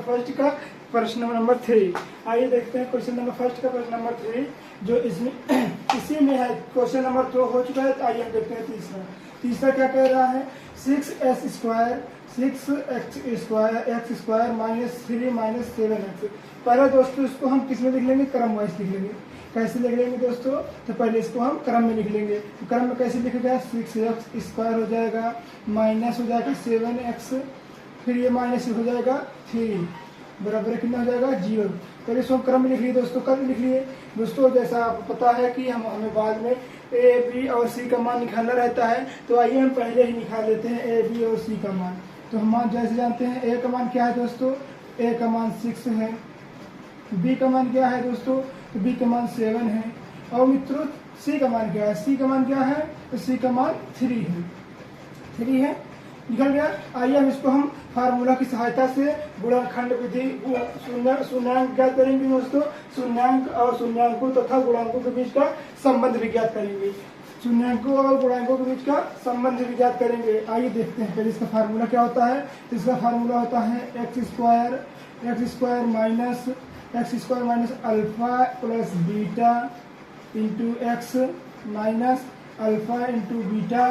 फर्स्ट का प्रश्न नंबर 3। आइए देखते हैं क्वेश्चन नंबर फर्स्ट का प्रश्न नंबर 3 जो इसमें इसी में है। क्वेश्चन नंबर 2 हो चुका है, तो आइए हम देखते हैं तीसरा क्या कह रहा है। 6x square minus 3 minus 7x। पहले दोस्तों इसको हम किस में लिख लेंगे, क्रम वाइज लिख लेंगे। कैसे लिख लेंगे दोस्तों, तो पहले इसको हम क्रम में लिख लेंगे। तो क्रम में कैसे लिखेगा, 6x स्क्वायर हो जाएगा माइनस हो जाएगा 7x, फिर ये माइनस हो जाएगा 3 बराबर कितना हो जाएगा 0। पहले इसको क्रम में लिख लिए दोस्तों, क्रम लिख लिए दोस्तों। जैसा आपको पता है कि हमें बाद में a, b और c का मान निकालना रहता है, तो आइए हम पहले ही निकाल लेते हैं a, b और c का मान। तो हम मान जैसे जानते हैं, a का मान क्या है दोस्तों, a का मान 6 है, b का मान क्या है दोस्तों, b का मान 7 है, और मित्रों c का मान क्या है, c का मान क्या है, तो c का मान 3 है, निकल गया। आइए हम इसको हम फार्मूला की सहायता से गुणनखंड विधि शून्यांक ज्ञात करेंगे दोस्तों। शून्यांक और शून्यांकों तथा गुणांकों के बीच का संबंध भी ज्ञात करेंगे। शून्यांकों और गुणांकों के बीच का संबंध भी ज्ञात करेंगे। आइए देखते हैं पहले इसका फार्मूला क्या होता है। इसका फार्मूला होता है x square minus alpha plus beta into x minus alpha into beta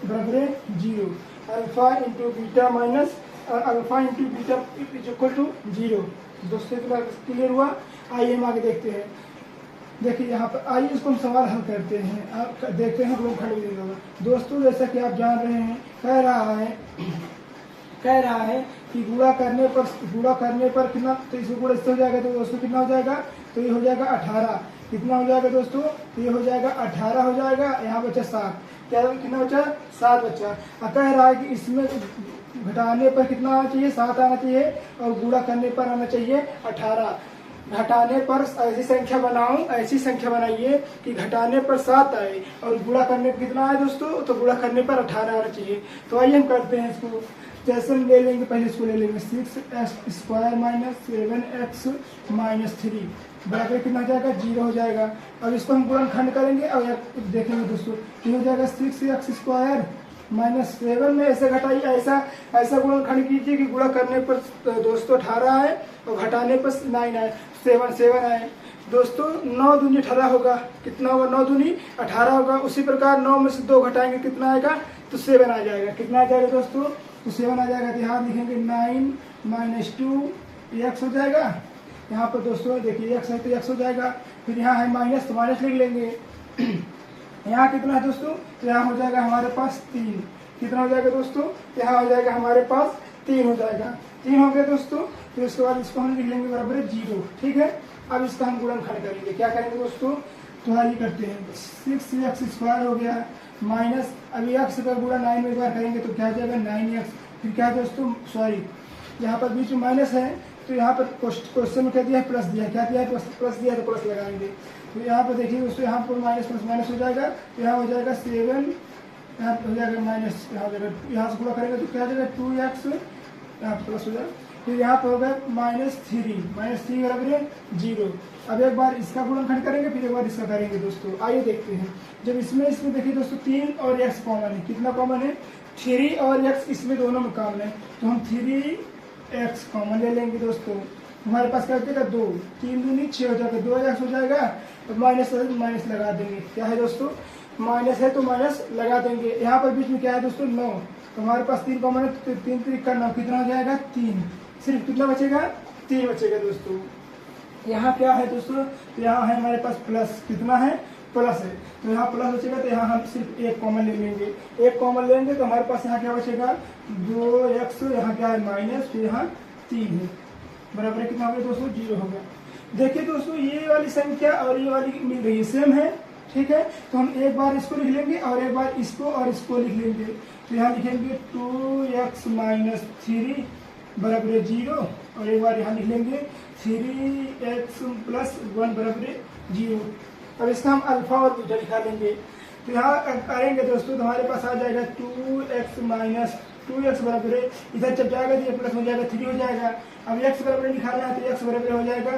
बराबर 0। Alpha into beta minus alpha into beta is equal to 0। दोस्तों क्लियर हुआ। आइए हम आगे देखते हैं। देखिए यहाँ पर आइए इसको हम सवाल हल करते हैं। आप देखते हैं गुणनखंड विधि का। दोस्तों जैसा कि आप जान रहे हैं, कह रहा है कि गुणा करने पर कितना, तो इसको गुणा इससे हो जाएगा, तो दोस्तों कितना हो जाएगा, तो ये हो जाएगा 18। कितना हो जाएगा दोस्तों, तो ये हो जाएगा 18 हो जाएगा। यहाँ बचा 7, क्या कितना बचा 7 बचा। कह रहा है कि इसमें घटाने पर कितना आना चाहिए, 7 आना चाहिए, और गुणा करने पर आना चाहिए 18। घटाने पर ऐसी संख्या बनाइए कि घटाने पर 7 आए और गुणा करने पर कितना आए दोस्तों, तो गुणा करने पर 18 आना चाहिए। तो आइए हम करते हैं इसको। जैसे हम ले लेंगे, पहले इसको ले लेंगे 6x square minus 7x minus 3 बराबर कितना हो जाएगा 0 हो जाएगा। अब इसको हम गुणनखंड करेंगे और देखेंगे दोस्तों, ये हो जाएगा 6x स्क्वायर माइनस 7 में ऐसे घटाइए, ऐसा गुणनखंड कीजिए कि गुणा करने पर दोस्तों 18 आए और घटाने पर 9 आए, 7 आए। दोस्तों 9 दूनी 18 होगा, कितना होगा 9 दूनी 18 होगा। उसी प्रकार 9 में से 2 घटाएंगे कितना आएगा, तो 7 आ जाएगा। कितना आ जाएगा दोस्तों, तो 7 आ जाएगा। तो यहाँ लिखेंगे 9 माइनस 2 x हो जाएगा। यहाँ पर दोस्तों देखिए x है तो x हो जाएगा। फिर यहाँ है माइनस, तो माइनस लिख लेंगे। यहाँ कितना है दोस्तों, तो यहाँ हो जाएगा हमारे पास 3। कितना हो जाएगा दोस्तों, तो यहाँ हो जाएगा हमारे पास 3 हो जाएगा। 3 हो गया दोस्तों। फिर उसके बाद इसको हम लिख लेंगे बराबर 0। ठीक है। अब इसका हम गुणनखंड करेंगे। क्या करेंगे दोस्तों, तो आइए करते हैं। 6x स्क्वायर हो गया माइनस, अभी x का गुणा 9 में एक बार करेंगे तो क्या हो जाएगा 9x। फिर क्या दोस्तों, सॉरी यहाँ पर बीच में माइनस है, तो यहाँ पर क्वेश्चन में क्या दिया है, प्लस दिया। क्या दिया है, प्लस दिया, तो प्लस लगाएंगे। तो यहाँ पर देखिए दोस्तों, यहाँ पर माइनस प्लस माइनस हो जाएगा। तो यहाँ हो जाएगा 7, यहाँ हो जाएगा माइनस, यहाँ हो जाएगा, यहाँ से पूरा करेंगे तो क्या हो जाएगा 2x, यहाँ पर प्लस हो जाएगा। फिर यहाँ पर होगा -3 बराबर 0। अब एक बार इसका गुणनखंड करेंगे, फिर एक बार इसका करेंगे दोस्तों। आइए देखते हैं। जब इसमें देखिए दोस्तों 3 और x कॉमन है। कितना कॉमन है, 3 और x इसमें दोनों में कॉमन है, तो हम 3x कॉमन ले लेंगे दोस्तों। हमारे पास क्या हो जाएगा 2, 3 दूनी 6 हो जाएगा, 2x हो जाएगा। तो माइनस लगा देंगे। क्या है दोस्तों, माइनस है तो माइनस लगा देंगे। यहाँ पर बीच में क्या है दोस्तों 9, तो हमारे पास 3 कॉमन है, तो 3 3 का 9 कितना हो जाएगा 3। सिर्फ कितना बचेगा, 3 बचेगा दोस्तों। यहाँ क्या है दोस्तों, तो यहाँ है हमारे पास प्लस, कितना है प्लस है, तो यहाँ प्लस बचेगा। तो यहाँ हम सिर्फ 1 कॉमन ले लेंगे। 1 कॉमन लेंगे तो हमारे पास यहाँ क्या बचेगा 2x, यहाँ क्या है माइनस, फिर यहाँ 3 है बराबर कितना हो गया दोस्तों 0 हो गया। देखिए दोस्तों ये वाली संख्या और ये वाली मिल रही है, सेम है। ठीक है। तो हम एक बार इसको लिख लेंगे और एक बार इसको और इसको लिख लेंगे। तो यहाँ लिखेंगे 2x माइनस 3 बराबर 0, और एक बार यहाँ लिख लेंगे 3x प्लस 1 बराबर 0। अब इसका हम अल्फा और बीटा निकाल लेंगे। तो यहाँ करेंगे दोस्तों, तो हमारे पास आ जाएगा 2x माइनस 2x बराबर, इधर जब जाएगा तो ये प्लस हो जाएगा 3 हो जाएगा। अब x बराबर निकालना है तो x बराबर हो जाएगा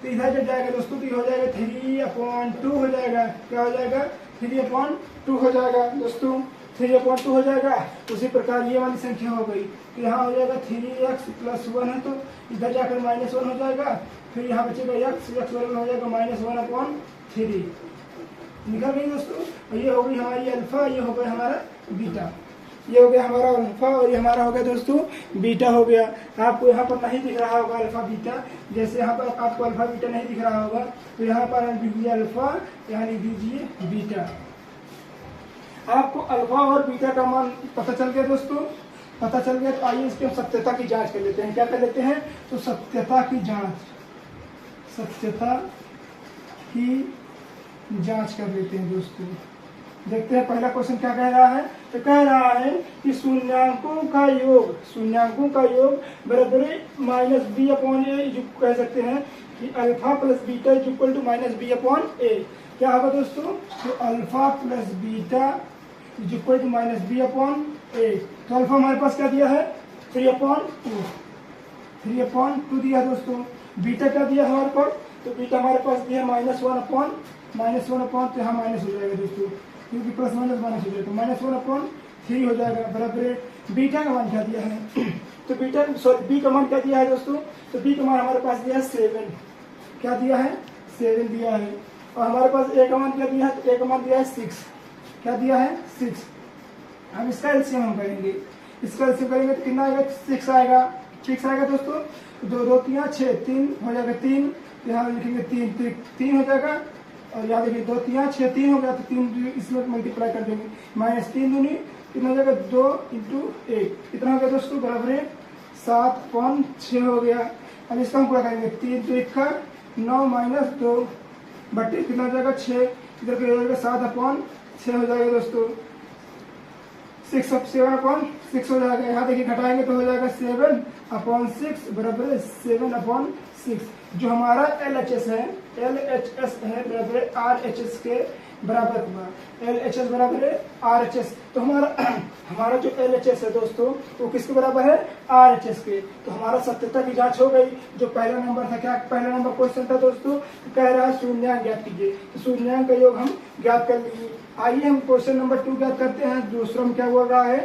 तो इधर जब जाएगा दोस्तों तो ये हो जाएगा 3/2 हो जाएगा। क्या हो जाएगा? 3/2 हो जाएगा दोस्तों, 3/2 हो जाएगा। उसी प्रकार ये वाली संख्या हो गई, तो यहाँ हो जाएगा 3x + 1 है तो इधर जाकर -1 हो जाएगा। फिर यहाँ बचेगा x बराबर हो जाएगा -1/3 निकल गई दोस्तों। और ये हो गई हमारी अल्फा, ये हो गया हमारा बीटा। ये हो गया हमारा अल्फा और ये हमारा हो गया दोस्तों बीटा हो गया। आपको यहाँ पर नहीं दिख रहा होगा अल्फा बीटा, जैसे यहाँ पर आपको अल्फा बीटा नहीं दिख रहा होगा तो यहाँ पर लिख दीजिए अल्फा, यहाँ लिख दीजिए बीटा। आपको अल्फा और बीटा का मान पता चल गया दोस्तों, पता चल गया। तो आइए इसकी हम सत्यता की जांच कर लेते हैं। क्या कर लेते हैं? तो सत्यता की जांच, सत्यता की जांच कर लेते हैं दोस्तों। देखते हैं पहला क्वेश्चन क्या कह रहा है। तो कह रहा है कि शून्यांकों का योग, शून्यांकों का योग बराबर -b/a, जो कह सकते हैं कि alpha plus beta is equal to -b/a। क्या होगा दोस्तों? तो alpha plus beta is equal to -b/a। तो अल्फा हमारे पास क्या दिया है? 3/2, 3/2 दिया है दोस्तों। बीटा क्या दिया है हमारे पास? तो बीटा हमारे पास दिया है -1/, तो यहाँ माइनस हो जाएगा दोस्तों, क्योंकि प्लस माइनस माइनस हो जाएगा, तो -1/3 हो जाएगा बराबर। बीटा का मान क्या दिया है? तो बीटा सॉरी बी का मान क्या दिया है दोस्तों? तो बी का मान हमारे पास दिया है 7। क्या दिया है? 7 दिया है। और हमारे पास ए का मान क्या दिया है? तो ए का मान दिया है 6। क्या दिया है? 6। हम इसका एलसीएम हम करेंगे, इसका एलसीएम करेंगे तो कितना आएगा? 6 आएगा। 6 आएगा दोस्तों। 2 2 3 6, 3 हो जाएगा 3। यहाँ लिखेंगे 3 हो जाएगा। और यहाँ देखिए 2 3 6, 3 हो गया तो 3 इसमें मल्टीप्लाई कर देंगे। -3 दूनी कितना हो जाएगा? 2 × 1 कितना हो गया दोस्तों? बराबर 7/6 हो गया। अब इसका हम पूरा करेंगे। 3 × 1 का 9 - 2 बटे कितना हो जाएगा? 6। इधर हो जाएगा 7/6 हो जाएगा दोस्तों। 7/6 हो जाएगा। यहाँ देखिए घटाएंगे तो हो जाएगा 7/6 बराबर 7/6। जो हमारा LHS है बराबर RHS के बराबर हुआ। LHS बराबर है RHS। तो हमारा जो LHS है दोस्तों वो किसके बराबर है? RHS के। तो हमारा सत्यता की जांच हो गई। जो पहला नंबर था, क्या पहला नंबर क्वेश्चन था दोस्तों? तो कह रहा है शून्यांक ज्ञात कीजिए। तो शून्यांक का योग हम ज्ञात कर लिए। आइए हम क्वेश्चन नंबर 2 ज्ञात करते हैं। दूसरा में क्या बोल रहा है?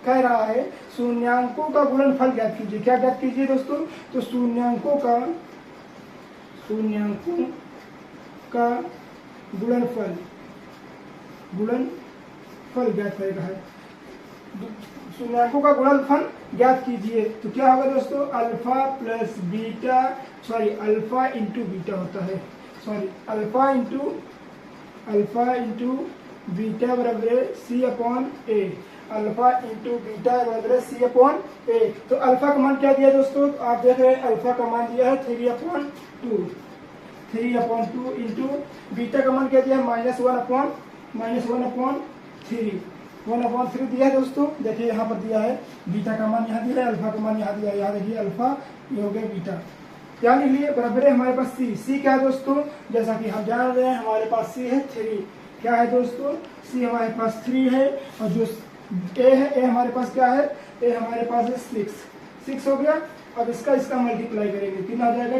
कह रहा है शून्यांकों का गुणनफल ज्ञात कीजिए। क्या ज्ञात कीजिए दोस्तों? तो शून्यांकों का गुणनफल ज्ञात करेगा है। शून्यांकों का गुणनफल ज्ञात कीजिए। तो क्या होगा दोस्तों? Alpha plus beta, sorry alpha into beta होता है, सॉरी अल्फा इंटू बीटा बराबर C/A। अल्फा इंटू बीटा बराबर C/A। तो अल्फा का मान क्या दिया दोस्तों? तो आप देख रहे हैं अल्फा का मान दिया है 3/2 इंटू बीटा का मान क्या दिया है? -1/3 1/3 दिया है दोस्तों। देखिए यहाँ पर दिया है बीटा का मान, यहाँ दिया है अल्फा का मान, यहाँ दिया है। यहाँ देखिए अल्फा, ये हो गया बीटा। क्या लिख लिए? बराबर है हमारे पास C क्या है दोस्तों? जैसा कि हम जान रहे हैं हमारे पास C है 3। क्या है दोस्तों? C हमारे पास 3 है। और जो A है, A हमारे पास क्या है? A हमारे पास है 6 हो गया। अब इसका मल्टीप्लाई करेंगे, कितना हो जाएगा?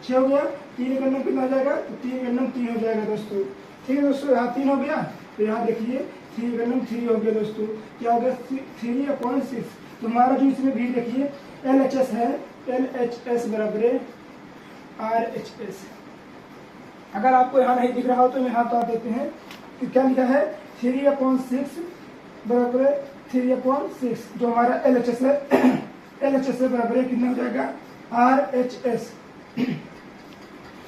6 हो गया। 3 का 9 कितना हो जाएगा? तो 3 का 9 3 हो जाएगा दोस्तों। ठीक है दोस्तों, यहाँ 3 हो गया। तो यहाँ देखिए 3 का 9 3 हो गया दोस्तों। क्या हो गया? 3/6। तो हमारा जो इसमें भी देखिए LHS है, LHS बराबर RHS। अगर आपको यहाँ नहीं दिख रहा हो तो यहाँ बता देते हैं कि क्या लिखा है? 3/6 बराबर 3/6। जो हमारा LHS है, LHS से बराबर कितना हो जाएगा? RHS।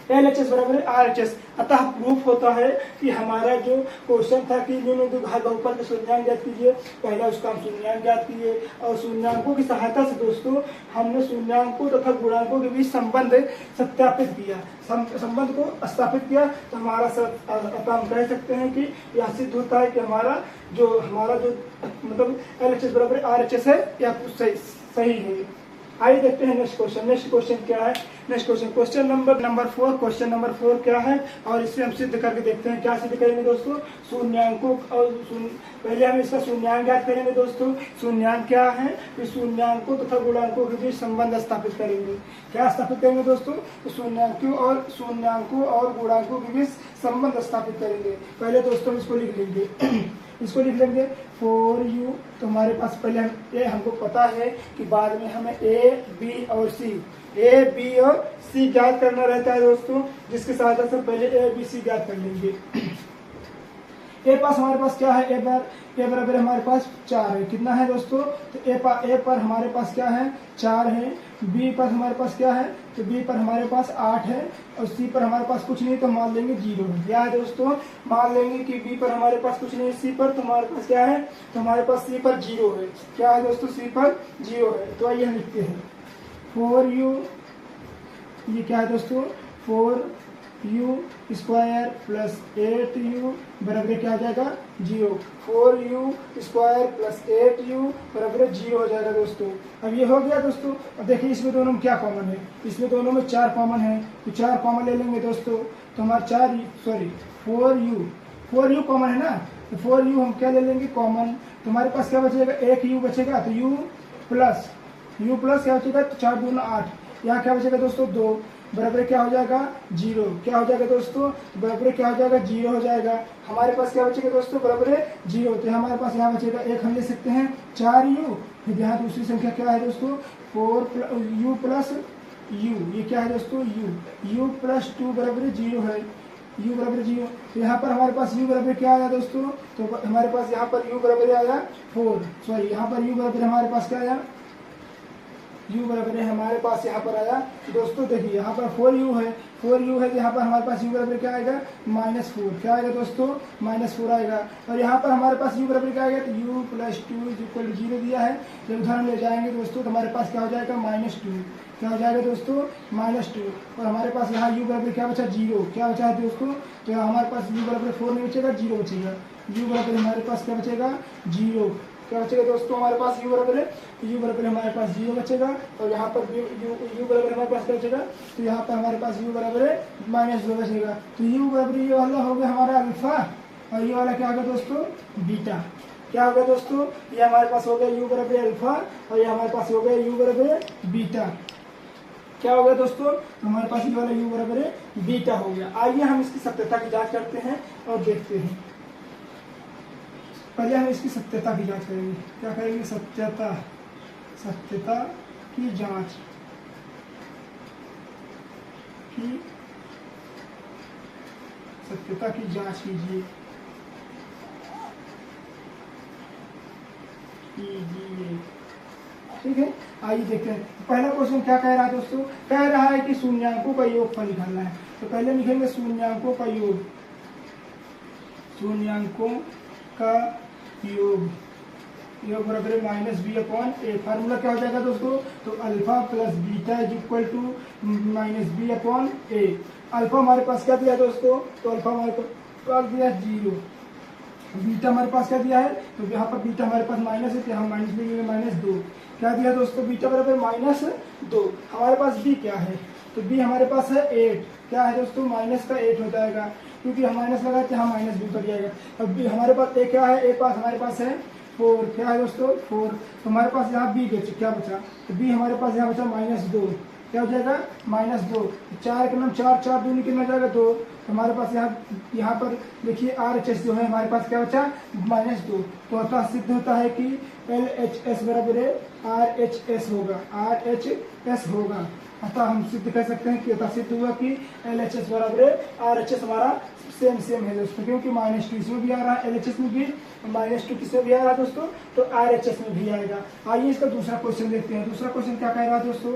LHS बराबर RHS। अतः प्रूफ होता है कि हमारा जो क्वेश्चन था कि द्विघात बहुपद के शून्यांक ज्ञात कीजिए, पहला उसका हम शून्यांक ज्ञात किए और शून्यांकों की सहायता से दोस्तों हमने शून्यांकों तथा गुणांकों के बीच संबंध सत्यापित किया, संबंध को स्थापित किया। तो हमारा अतः हम कह सकते हैं कि यह सिद्ध होता है कि हमारा जो मतलब LHS बराबर RHS है, यह सही है। आइए देखते हैं नेक्स्ट क्वेश्चन क्या है। Next question, question number 4। Question number 4 क्या है और इसे हम सिद्ध करके देखते हैं। क्या सिद्ध करेंगे दोस्तों? शून्यांकों और पहले हम इसका शून्यांक ज्ञात करेंगे दोस्तों। शून्यांक क्या है? कि शून्यांकों तथा गुणांकों के बीच संबंध स्थापित करेंगे। क्या स्थापित करेंगे दोस्तों? तो शून्यांकों और गुणांकों के बीच संबंध स्थापित करेंगे। पहले दोस्तों इसको लिख लेंगे इसको लिख लेंगे 4u। तो हमारे पास पहले ये हमको पता है कि बाद में हमें a b और c ज्ञात करना रहता है दोस्तों, जिसकी सहायता से पहले a b c ज्ञात कर लेंगे। ए पास हमारे पास क्या है? ए बराबर हमारे पास 4 है। कितना है दोस्तों? तो ए पर हमारे पास क्या है? 4 है। बी पर हमारे पास क्या है? तो बी पर हमारे पास 8 है और सी पर हमारे पास कुछ नहीं, तो मान लेंगे 0 है। क्या है दोस्तों? मान लेंगे कि बी पर हमारे पास कुछ नहीं, सी पर तो हमारे पास क्या है? तो हमारे पास सी पर 0 है। क्या है दोस्तों? सी पर 0 है। तो आइए हम लिखते हैं 4u, ये क्या है दोस्तों? 4u स्क्वायर प्लस 8u बराबर क्या हो जाएगा? 0। 4u स्क्वायर प्लस 8u बराबर 0 हो जाएगा दोस्तों। अब ये हो गया दोस्तों। अब देखिए इसमें दोनों में क्या कॉमन है? इसमें दोनों में 4 कॉमन है, तो 4 कॉमन ले लेंगे दोस्तों। तो हमारा 4u कॉमन है ना, तो 4u हम क्या ले लेंगे? कॉमन। तो हमारे पास क्या बचेगा? एक u बचेगा, तो u प्लस क्या बचेगा? तो 4 दूना 8। यहाँ क्या बचेगा दोस्तों? 2 बराबर क्या हो जाएगा? 0। क्या हो जाएगा दोस्तों? बराबर क्या हो जाएगा? 0 हो जाएगा। हमारे पास क्या बचेगा दोस्तों? बराबर 0। तो हमारे पास यहाँ बचेगा एक, हम ले सकते हैं 4u। फिर यहाँ दूसरी संख्या क्या है दोस्तों? 4u प्लस u, ये क्या है दोस्तों? u प्लस 2 बराबर 0 है। u बराबर 0। तो यहाँ पर हमारे पास u बराबर क्या आया दोस्तों? तो हमारे पास यहाँ पर u बराबर आया 4, सॉरी यहाँ पर u बराबर हमारे पास क्या आया? u बराबर हमारे पास यहाँ पर आया दोस्तों। देखिए यहाँ पर 4u है, यहाँ पर हमारे पास u बराबर क्या आएगा? -4। क्या आएगा दोस्तों? -4 आएगा। और यहाँ पर हमारे पास u बराबर क्या आएगा? तो u प्लस 2 इक्वल 0 दिया है। जब उधर ले जाएंगे दोस्तों तो हमारे पास क्या हो जाएगा? -2। क्या हो जाएगा दोस्तों? -2। और हमारे पास यहाँ u बराबर क्या बचा? 0। क्या बचा है दोस्तों? तो यहाँ हमारे पास u बराबर 4 नहीं बचेगा, 0 बचेगा। u बराबर हमारे पास क्या बचेगा? 0। क्या बचेगा दोस्तों? हमारे पास u बराबर है, तो u बराबर हमारे पास 0 बचेगा। और यहाँ पर u बराबर हमारे पास क्या बचेगा? तो यहाँ पर हमारे पास u बराबर है -2 बचेगा। तो u बराबर ये वाला हो गया हमारा अल्फा, और ये वाला क्या होगा दोस्तों? बीटा। क्या होगा दोस्तों? ये हमारे पास हो गया u बराबर अल्फा, और ये हमारे पास हो गया u बराबर बीटा। क्या हो गया दोस्तों? हमारे पास ये वाला u बराबर बीटा हो गया। आइए हम इसकी सत्यता की जाँच करते हैं और देखते हैं। पहले हम इसकी सत्यता की जांच करेंगे। क्या करेंगे? सत्यता की जांच सत्यता की जांच कीजिए। ठीक है, आइए देखते हैं। पहला क्वेश्चन क्या कह रहा है दोस्तों? कह रहा है कि शून्यांकों का योगफल निकालना है। तो पहले लिखेंगे शून्यांकों का योग, योग बराबर -b/a। फार्मूला क्या हो जाएगा दोस्तों? तो alpha plus beta is equal to -b/a। Alpha हमारे पास क्या दिया दोस्तों? तो अल्फा हमारे पास दिया 0। बीटा हमारे पास क्या दिया है? तो यहाँ पर बीटा हमारे पास माइनस है, तो हम माइनस लिखेंगे -2। क्या दिया दोस्तों? बीटा बराबर -2। हमारे पास b क्या है? तो b हमारे पास है 8। क्या है दोस्तों? माइनस का 8 हो जाएगा, क्योंकि हम माइनस लगाते हैं, हम -b कर जाएगा। अब हमारे पास a क्या है? a पास हमारे पास है 4। क्या है दोस्तों? 4। तो हमारे पास यहाँ b क्या बचा? तो b हमारे पास यहाँ बचा -2। क्या हो जाएगा? -2। 4 का नाम 4 दूनी कितना जाएगा? 2। तो हमारे पास यहाँ पर देखिए RHS जो है हमारे पास क्या बचा? -2। तो अतः सिद्ध होता है कि LHS बराबर RHS होगा। अतः हम सिद्ध कर सकते हैं कि अतः सिद्ध हुआ कि LHS बराबर RHS हमारा सेम है दोस्तों, क्योंकि -2 इसमें भी आ रहा है, LHS में भी -2 किसमें भी आ रहा है दोस्तों? तो RHS में भी आएगा। आइए इसका दूसरा क्वेश्चन देखते हैं। दूसरा क्वेश्चन क्या कह रहा है दोस्तों?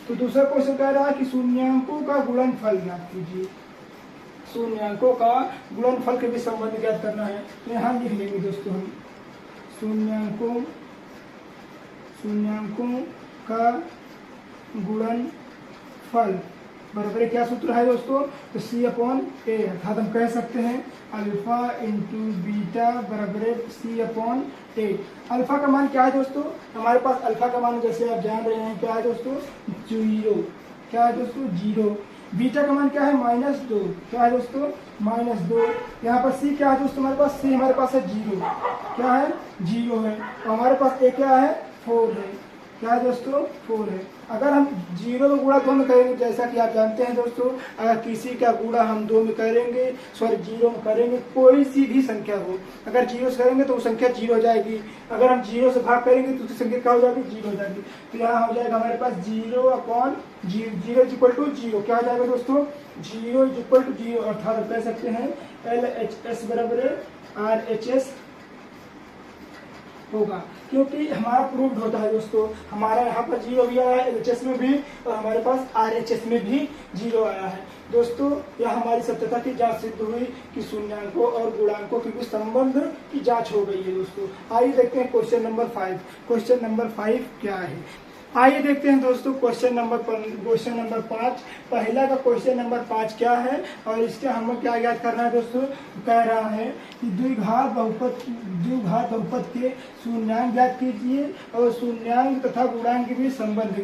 तो दूसरा क्वेश्चन कह रहा है कि शून्यांकों का गुणनफल ज्ञात कीजिए। शून्यांकों का गुणनफल के भी संबंध ज्ञात करना है। तो यहाँ लिख लेंगे दोस्तों हम शून्यांकों का गुणनफल बराबर क्या सूत्र है दोस्तों? तो c/a। अर्थात हम कह सकते हैं अल्फा इंटू बीटा बराबर c/a। अल्फा का मान क्या है दोस्तों? हमारे पास अल्फा का मान जैसे आप जान रहे हैं क्या है दोस्तों? 0। क्या है दोस्तों 0। बीटा का मान क्या है -2, क्या है दोस्तों -2। यहाँ पर सी क्या है दोस्तों हमारे पास, सी हमारे पास है 0, क्या है 0 है। और हमारे पास ए क्या है 4 है, क्या है दोस्तों 4 है। अगर हम 0 में गुणा 2 में करेंगे, जैसा कि आप जानते हैं दोस्तों, अगर किसी का गुणा हम 2 में करेंगे, सॉरी 0 में करेंगे, कोई सी भी संख्या हो, अगर 0 से करेंगे तो वो संख्या 0 हो जाएगी, अगर हम 0 से भाग करेंगे तो संख्या क्या हो जाएगी 0 हो जाएगी। तो यहाँ हो जाएगा हमारे पास 0/0 0 0 क्या हो जाएगा दोस्तों 0 0, अर्थात आप कह सकते हैं LHS बराबर RHS होगा, क्योंकि हमारा प्रूव्ड होता है दोस्तों, हमारा यहाँ पर 0 भी आया है LHS में भी, और हमारे पास RHS में भी 0 आया है दोस्तों। यह हमारी सत्यता की जांच सिद्ध हुई कि शून्यांकों और गुणांकों के बीच संबंध की जांच हो गई है दोस्तों। आइए देखते हैं क्वेश्चन नंबर 5। क्वेश्चन नंबर 5 क्या है, आइए देखते हैं दोस्तों क्वेश्चन नंबर 5। पहला का क्वेश्चन नंबर 5 क्या है, और इसका हमें क्या याद करना है दोस्तों, कह रहा है कि द्विघात बहुपद के शून्यांक ज्ञात कीजिए और शून्यांक तथा गुणांक के बीच संबंध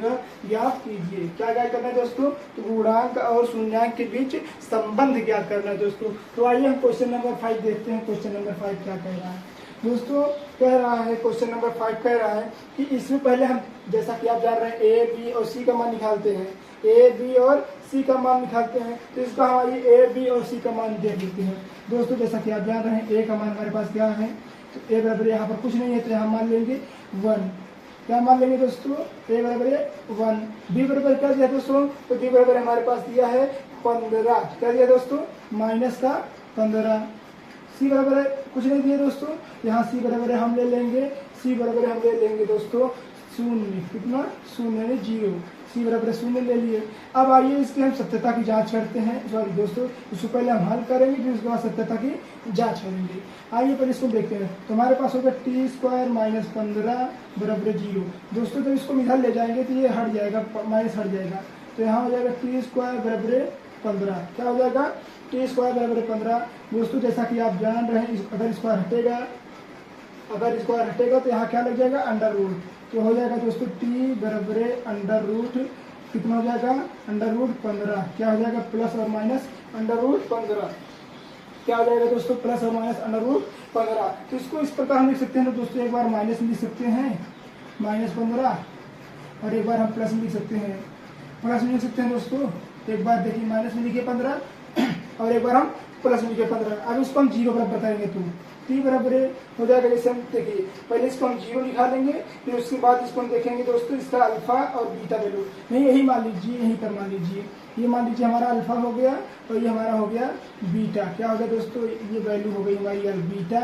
ज्ञात कीजिए। क्या ज्ञात करना है दोस्तों, तो गुणांक और शून्यांक के बीच संबंध ज्ञात करना है दोस्तों। तो आइए हम क्वेश्चन नंबर 5 देखते हैं। क्वेश्चन नंबर 5 क्या कह रहा है दोस्तों, कह रहा है क्वेश्चन नंबर 5 कह रहा है कि इसमें पहले हम, जैसा कि आप जान रहे हैं, ए बी और सी का मान निकालते हैं, ए बी और सी का मान निकालते हैं। तो इसका हमारी ए बी और सी का मान देख लेते हैं दोस्तों। जैसा कि आप जान रहे हैं ए का मान हमारे पास क्या है, तो ए बराबर यहाँ पर कुछ नहीं है, तो यहाँ मान लेंगे 1। क्या मान लेंगे दोस्तों, ए बराबर 1। बी बराबर क्या दिया दोस्तों, तो बी बराबर हमारे पास दिया है 15। क्या दिया दोस्तों, -15। सी बराबर है कुछ नहीं दिया दोस्तों, यहाँ सी बराबर हम ले लेंगे, सी बराबर हम ले लेंगे दोस्तों 0। कितना 0 0, सी बराबर 0 ले लिए। अब आइए इसकी हम सत्यता की जांच करते हैं। सॉरी दोस्तों, इसको पहले हम हल करेंगे, फिर उसके बाद सत्यता की जांच करेंगे। आइए पर इसको देखते हैं। तो हमारे पास होगा t² - 15 बराबर 0 दोस्तों। जब इसको इधर ले जाएंगे तो ये हट जाएगा, माइनस हट जाएगा, तो यहाँ हो जाएगा t² बराबर 15। क्या हो जाएगा, t² बराबर 15 दोस्तों। जैसा कि आप जान रहे हैं, अगर स्क्वायर हटेगा तो यहाँ क्या लग जाएगा, अंडर रूट। तो हो जाएगा दोस्तों t बराबर अंडर रूट, कितना हो जाएगा, अंडर रूट 15। क्या हो जाएगा, प्लस और माइनस अंडर रूट 15। क्या हो जाएगा दोस्तों, प्लस और माइनस अंडर रूट 15। तो इसको इस प्रकार हम लिख सकते हैं। तो दोस्तों एक बार माइनस में लिख सकते हैं -15, और एक बार हम प्लस में लिख सकते हैं, प्लस में लिख सकते हैं दोस्तों। एक बार देखिए माइनस में लिखे 15, और एक बार हम प्लस में लिखे 15। अब इसको हम 0 बराबर बताएंगे, तो t बराबर हो जाएगा, जैसे हम देखिए पहले इसको हम 0 लिखा देंगे, फिर उसके बाद इसको हम देखेंगे दोस्तों इसका अल्फा और बीटा वैल्यू। नहीं, यही मान लीजिए, यहीं पर मान लीजिए, ये मान लीजिए हमारा अल्फा हो गया और ये हमारा हो गया बीटा। क्या हो गया दोस्तों, ये वैल्यू हो गई हमारी बीटा,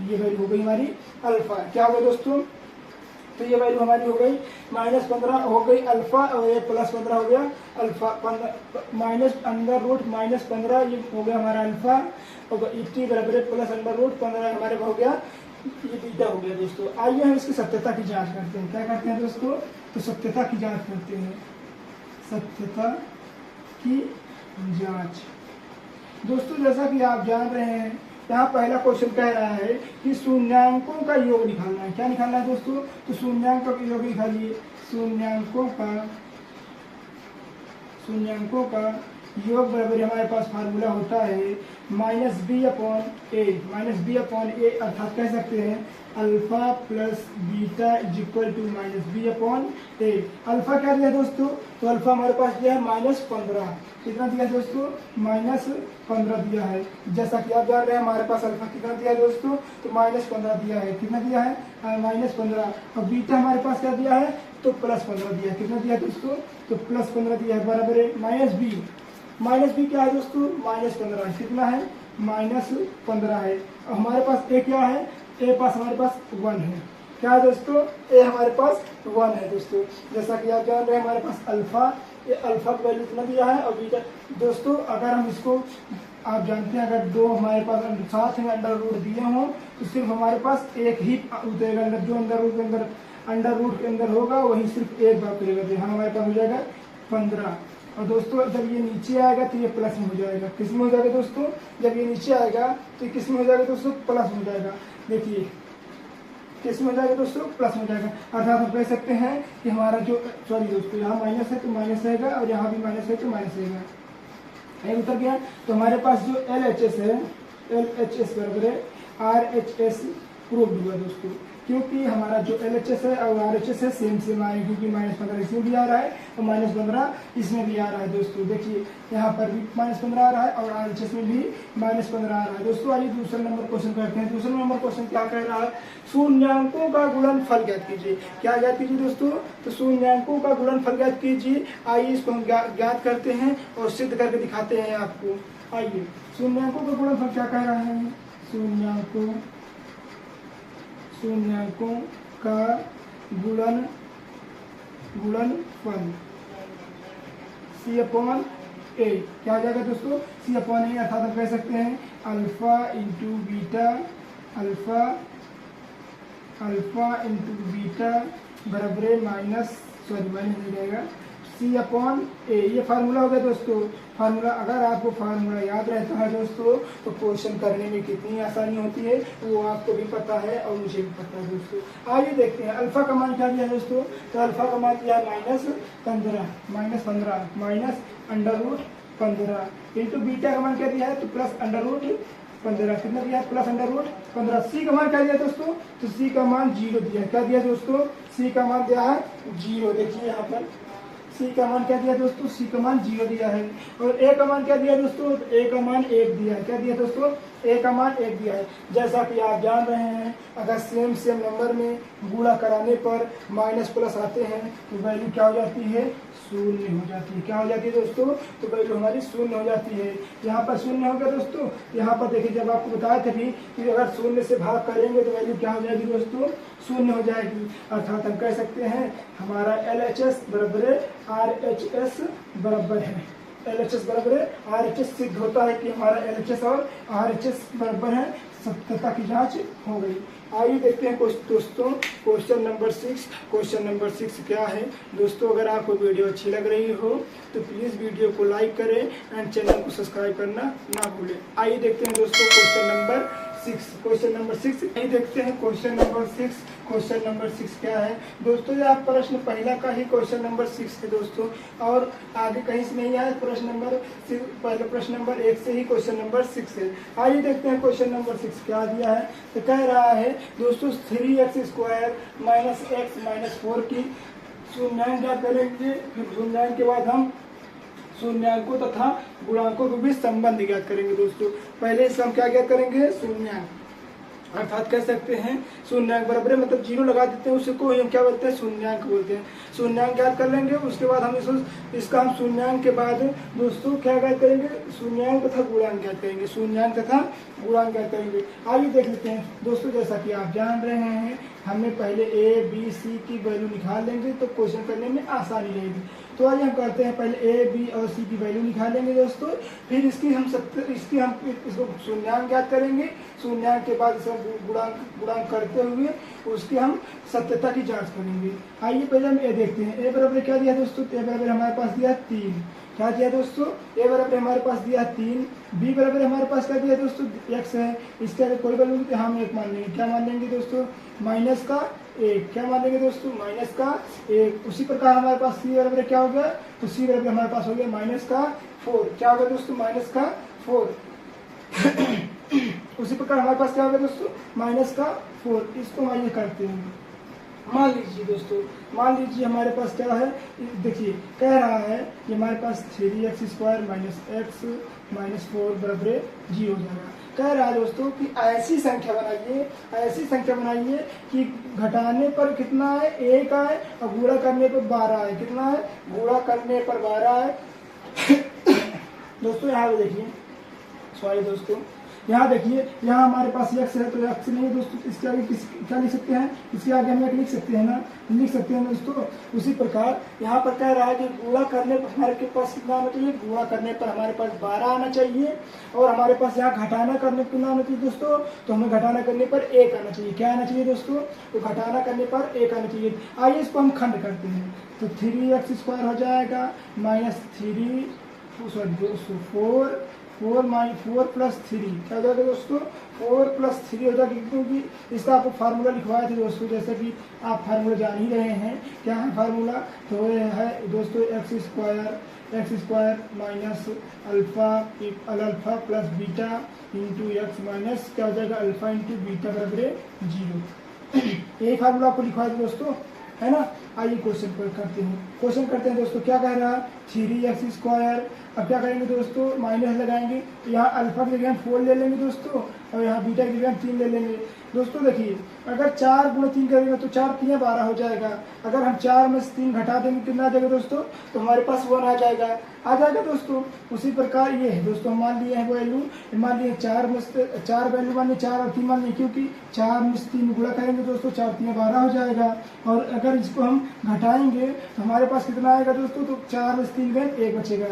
ये वैल्यू हो गई हमारी अल्फा। क्या हो गया दोस्तों, तो ये वैल्यू हमारी हो गई -15 हो गई अल्फा, और ये +15 हो गया अल्फा। माइनस अंडर रूट -15 ये हो गया हमारा अल्फा, और t बराबर प्लस अंडर रूट 15 हमारे हो गया, ये बीटा हो गया दोस्तों। आइए हम इसकी सत्यता की जांच करते हैं। क्या करते हैं दोस्तों, तो सत्यता की जांच करते हैं, सत्यता की जांच दोस्तों। जैसा कि आप जान रहे हैं, यहाँ पहला क्वेश्चन कह रहा है कि शून्यांकों का योग निकालना है। क्या निकालना है दोस्तों, तो शून्यांकों का योग निकालिए। शून्यांकों का योग बराबर हमारे पास फार्मूला होता है -b/a, अर्थात कह सकते हैं alpha plus beta equal to -b/a। Alpha क्या दिया दोस्तों, तो अल्फा हमारे पास दिया है -15। कितना दिया दोस्तों, -15 दिया है। जैसा कि आप जान रहे हैं हमारे पास अल्फा कितना दिया है दोस्तों, तो -15 दिया है। कितना दिया है, -15। और बीटा हमारे पास क्या दिया है, तो +15 दिया है। कितना दिया दोस्तों, तो +15 दिया है, बराबर है -b क्या है दोस्तों, -15। कितना है, -15 है। और हमारे पास ए क्या है, ए पास हमारे पास 1 है। क्या है दोस्तों, ए हमारे पास 1 है दोस्तों। जैसा कि आप जान रहे हैं हमारे पास अल्फा, ये अल्फा का वैल्यू कितना दिया है, और बीटा दोस्तों अगर हम इसको, आप जानते हैं अगर 2 हमारे पास साथ में अंडर रूट दिए हों तो सिर्फ हमारे पास एक ही उतरेगा, जो अंडर रूट के अंदर होगा वही सिर्फ एक बार उतरेगा। तो यहाँ हमारे पास हो जाएगा 15। और दोस्तों जब ये नीचे आएगा तो ये प्लस में हो जाएगा। किस में हो जाएगा दोस्तों, जब ये नीचे आएगा तो किस में हो जाएगा दोस्तों, प्लस में हो जाएगा। देखिए किस में हो जाएगा दोस्तों, प्लस में हो जाएगा। अर्थात हम कह सकते हैं कि हमारा जो सॉरी दोस्तों यहाँ माइनस है तो माइनस रहेगा और यहाँ भी माइनस है तो माइनस रहेगा। ये उतर गया। तो हमारे पास जो LHS है, LHS बराबर है RHS प्रूव्ड हुआ दोस्तों, क्योंकि हमारा जो LHS है और RHS है सेम सेम आ रहा है, क्योंकि -15 इसमें भी आ रहा है और -15 इसमें भी आ रहा है दोस्तों। देखिए यहाँ पर भी -15 आ रहा है और RHS में भी -15 आ रहा है दोस्तों। आइए दूसरा नंबर क्वेश्चन करते हैं। दूसरा नंबर क्वेश्चन क्या कह रहा है, शून्यांकों का गुणनफल ज्ञात कीजिए। क्या ज्ञात कीजिए दोस्तों, तो शून्यांकों का गुणनफल ज्ञात कीजिए। आइए इसको हम ज्ञात करते हैं और सिद्ध करके दिखाते हैं आपको। आइए शून्यांकों का गुणनफल क्या कह रहा है, शून्यांकों का गुणनफल C/A क्या हो जाएगा दोस्तों, C/A अर्थात हम कह सकते हैं अल्फा इंटू बीटा बराबर माइनस नहीं रहेगा C/A। ये फार्मूला हो गया दोस्तों। फार्मूला अगर आपको फार्मूला याद रहता है दोस्तों तो क्वेश्चन करने में कितनी आसानी होती है वो आपको भी पता है और मुझे भी पता है दोस्तों। आइए देखते हैं अल्फा का मान क्या दिया है दोस्तों, तो अल्फा का मान दिया है -15 माइनस √15 इंटू बीटा का मान क्या दिया है, तो +√15 कितना दिया है, +√15। सी का मान क्या दिया दोस्तों, तो सी का मान 0 दिया है। क्या दिया दोस्तों, सी का मान दिया है 0। देखिए यहाँ पर सी का मान क्या दिया दोस्तों, सी का मान 0 दिया है। और ए का मान क्या दिया दोस्तों, तो ए का मान 1 दिया है। क्या दिया दोस्तों, ए का मान 1 दिया है। जैसा कि आप जान रहे हैं अगर सेम नंबर में गुणा कराने पर माइनस प्लस आते हैं तो वैल्यू क्या हो जाती है, शून्य हो जाती है। क्या हो जाती है दोस्तों, तो वैल्यू हमारी शून्य हो जाती है। यहाँ पर शून्य हो गया दोस्तों। यहाँ पर देखिए जब आपको बताया था कि अगर शून्य से भाग करेंगे तो वैल्यू क्या हो जाएगी दोस्तों, शून्य हो जाएगी। अर्थात हम कह सकते हैं हमारा LHS बराबर RHS बराबर है। LHS बराबर है RHS सिद्ध होता है कि हमारा LHS और RHS बराबर है। सत्यता की जांच हो गई। आइए देखते हैं दोस्तों क्वेश्चन नंबर 6। क्वेश्चन नंबर 6 क्या है दोस्तों, अगर आपको वीडियो अच्छी लग रही हो तो प्लीज़ वीडियो को लाइक करें एंड चैनल को सब्सक्राइब करना ना भूलें। आइए देखते हैं दोस्तों क्वेश्चन नंबर 6। क्वेश्चन नंबर 6 आइए देखते हैं क्वेश्चन नंबर 6। क्वेश्चन नंबर 6 क्या है दोस्तों, ये आप प्रश्न पहला का ही क्वेश्चन नंबर 6 है दोस्तों, और आगे कहीं से नहीं आया। प्रश्न नंबर पहले प्रश्न नंबर 1 से ही क्वेश्चन नंबर 6 है। आइए देखते हैं क्वेश्चन नंबर 6 क्या दिया है। तो कह रहा है दोस्तों 3x² - x - 4 की शून्यांक ज्ञात करेंगे। फिर शून्यांक के बाद हम शून्यांकों तथा गुणांकों के बीच संबंध ज्ञात करेंगे दोस्तों। पहले इसका हम क्या ज्ञात करेंगे, शून्यांक। अर्थात कह सकते हैं शून्यांक बराबर मतलब 0 लगा देते हैं, उसको हम क्या बोलते हैं, शून्यांक बोलते हैं। शून्यांक ज्ञात कर लेंगे। उसके बाद हम इसका हम शून्यांक के बाद दोस्तों क्या ज्ञात करेंगे, शून्यांक तथा गुणांक ज्ञात करेंगे। शून्यांक तथा गुणांक ज्ञात करेंगे। आइए देख लेते हैं दोस्तों, जैसा कि आप जान रहे हैं हमें पहले A, B, C की वैल्यू निकाल लेंगे तो क्वेश्चन करने में आसानी रहेगी। तो आइए हम करते हैं, पहले A, B और C की वैल्यू निकालेंगे दोस्तों। फिर इसको शून्यांक ज्ञात करेंगे। शून्यांक के बाद इसका गुणांक करते हुए उसकी हम सत्यता की जांच करेंगे। आइए पहले हम A देखते हैं। A बराबर क्या दिया दोस्तों, A बराबर हमारे पास दिया 3। क्या दिया दोस्तों, A बराबर हमारे पास दिया 3। B बराबर हमारे पास क्या दिया दोस्तों, x है। इसके अगर कोई वैल्यू नहीं हम 1 मान लेंगे। क्या मान लेंगे दोस्तों, -1। क्या मान लेंगे दोस्तों, -1। उसी प्रकार हमारे पास C बराबर क्या हो गया, तो C बराबर हमारे पास हो गया -4। क्या होगा दोस्तों, -4। उसी प्रकार हमारे पास क्या होगा दोस्तों, -4। इसको हम ये करते हैं। मान लीजिए दोस्तों, मान लीजिए हमारे पास क्या है, देखिए कह रहा है कि हमारे पास 3x² - x - 4 बराबर 0 हो जाएगा। कह रहा है दोस्तों कि ऐसी संख्या बनाइए कि घटाने पर कितना है, 1 आए और गुणा करने पर 12 आए। कितना है, गुणा करने पर 12 आए। दोस्तों यहाँ देखिए, सॉरी दोस्तों यहाँ देखिए, यहाँ हमारे पास x है तो x नहीं है दोस्तों, इसके आगे क्या लिख सकते हैं, इसके आगे हम 1 लिख सकते हैं ना, लिख सकते हैं दोस्तों। उसी प्रकार यहाँ पर कह रहा है कि गुणा करने पर हमारे के पास कितना आना चाहिए, गुणा करने पर हमारे पास 12 आना चाहिए। और हमारे पास यहाँ घटाना करने पर कितना आना चाहिए दोस्तों, तो हमें घटाना करने पर 1 आना चाहिए। क्या आना चाहिए दोस्तों, तो घटाना करने पर 1 आना चाहिए। आइए इसको हम खंड करते हैं। तो 3x² हो जाएगा -4 4 प्लस 3 क्या हो जाएगा दोस्तों, 4 प्लस 3 हो जाएगा, क्योंकि इसका आपको फार्मूला लिखवाया था दोस्तों, जैसे कि आप फार्मूला जान ही रहे हैं क्या है फार्मूला। तो ये है दोस्तों x square minus alpha plus beta into x minus क्या हो जाएगा अल्फा इंटू बीटा बराबर 0। यही फार्मूला आपको लिखवाया था दोस्तों, है ना। आइए क्वेश्चन करते हैं दोस्तों। क्या कह रहा है 3x²। अब क्या करेंगे दोस्तों, माइनस लगाएंगे, यहाँ अल्फा की जगह हम 4 ले लेंगे दोस्तों, और यहाँ बीटा की जगह हम 3 ले लेंगे दोस्तों। देखिए अगर 4 गुणा 3 करेंगे तो 4 3 12 हो जाएगा। अगर हम 4 में से 3 घटा देंगे कितना आ जाएगा दोस्तों, तो हमारे पास 1 आ जाएगा दोस्तों। उसी प्रकार ये है दोस्तों, हम मान लिए हैं वैल्यू, मान लिए 4 में से 4 वैल्यू मान लिए 4 और 3 मान लिए, क्योंकि 4 में से 3 गुणा करेंगे दोस्तों, 4 3 12 हो जाएगा। और अगर इसको हम घटाएंगे तो हमारे पास कितना आएगा दोस्तों, तो 4 में से 3 गए 1 बचेगा।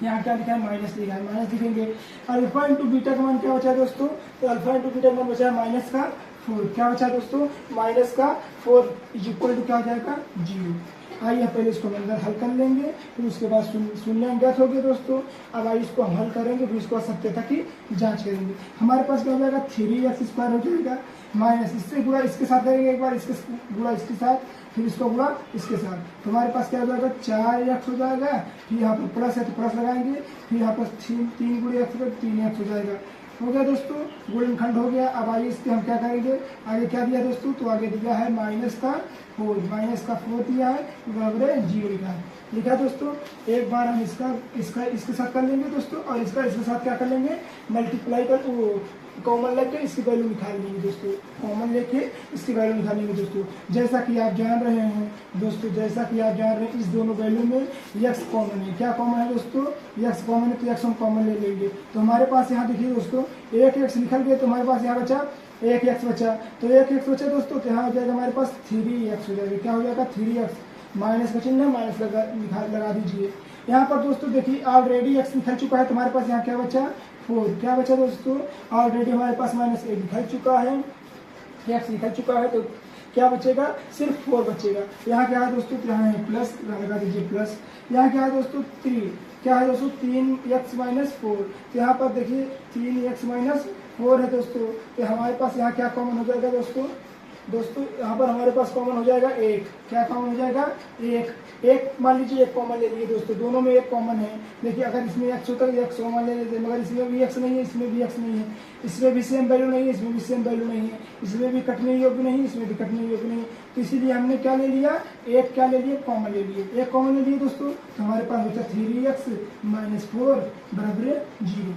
यहाँ क्या लिखा है माइनस लिखा है, माइनस लिखेंगे। अल्फा इंटू बीटा का मान क्या बचा है दोस्तों, तो अल्फा इंटू बीटा का मान बचा है -4। क्या बचा है दोस्तों, -4 इक्वल टू क्या हो जाएगा 0। आइए पहले इसको हम अंदर हल कर लेंगे, फिर उसके बाद शून्य ज्ञात हो गया दोस्तों। अब आइए इसको हम हल करेंगे, फिर इसको सत्यता की जांच करेंगे। हमारे पास क्या हो जाएगा 3x² हो जाएगा, माइनस इससे गुणा इसके साथ करेंगे, एक बार इसके गुणा इसके साथ, फिर इसको गुणा इसके साथ, तो हमारे पास क्या हो जाएगा 4x हो जाएगा। फिर यहाँ पर प्लस है तो प्लस लगाएंगे, फिर यहाँ पर 3 गुणे x 3x हो जाएगा। हो गया दोस्तों, गुणनखंड हो गया। अब आइए इसके हम क्या करेंगे, आगे क्या दिया दोस्तों, तो आगे दिया है -4 दिया है बराबर 0 लिखा है दोस्तों। एक बार हम इसके साथ कर लेंगे दोस्तों, और इसके साथ क्या कर लेंगे, मल्टीप्लाई कर कॉमन लेके इसकी वैल्यू निकाल लेंगे दोस्तों, कॉमन लेके इसकी वैल्यू निकालेंगे दोस्तों। जैसा कि आप जान रहे हैं दोस्तों, इस दोनों वैल्यू में x कॉमन है। क्या कॉमन है दोस्तों, x कॉमन है, तो x हम कॉमन ले लेंगे। तो हमारे पास यहाँ देखिए दोस्तों 1x निकल गया, तो हमारे पास यहाँ बचा 1x बचा, तो 1x बचा दोस्तों, तो यहाँ हो जाएगा हमारे पास 3x हो जाएगा। क्या हो जाएगा 3x, माइनस का चिन्ह माइनस लगा दीजिए। यहाँ पर दोस्तों देखिए ऑलरेडी x निकल चुका है, तो हमारे पास यहाँ क्या बचा 4। क्या बचा दोस्तों, ऑलरेडी हमारे पास -1 निकल चुका है, x निकल चुका है, तो क्या बचेगा सिर्फ 4 बचेगा। यहाँ क्या है दोस्तों, यहाँ है प्लस लगा दीजिए प्लस। यहाँ क्या है दोस्तों 3, क्या है दोस्तों 3x - 4, तो यहाँ पर देखिए 3x - 4 है दोस्तों। तो हमारे पास यहाँ क्या कॉमन हो जाएगा दोस्तों यहाँ पर हमारे पास कॉमन हो जाएगा 1। क्या कॉमन हो जाएगा 1 मान लीजिए, 1 कॉमन ले लिए दोस्तों, दोनों में 1 कॉमन है। देखिए अगर इसमें x होता है x कॉमन ले लेते, मगर इसमें भी x नहीं है, इसमें भी x नहीं है, इसमें भी सेम वैल्यू नहीं है, इसमें भी सेम वैल्यू नहीं है, इसमें भी कटने योग्य नहीं, इसमें भी कटने योग्य नहीं। तो इसीलिए हमने क्या ले लिया, एक क्या ले लिए कॉमन ले लिए, 1 कॉमन ले लिए दोस्तों। तो हमारे पास बचा 3x - 4 बराबर 0,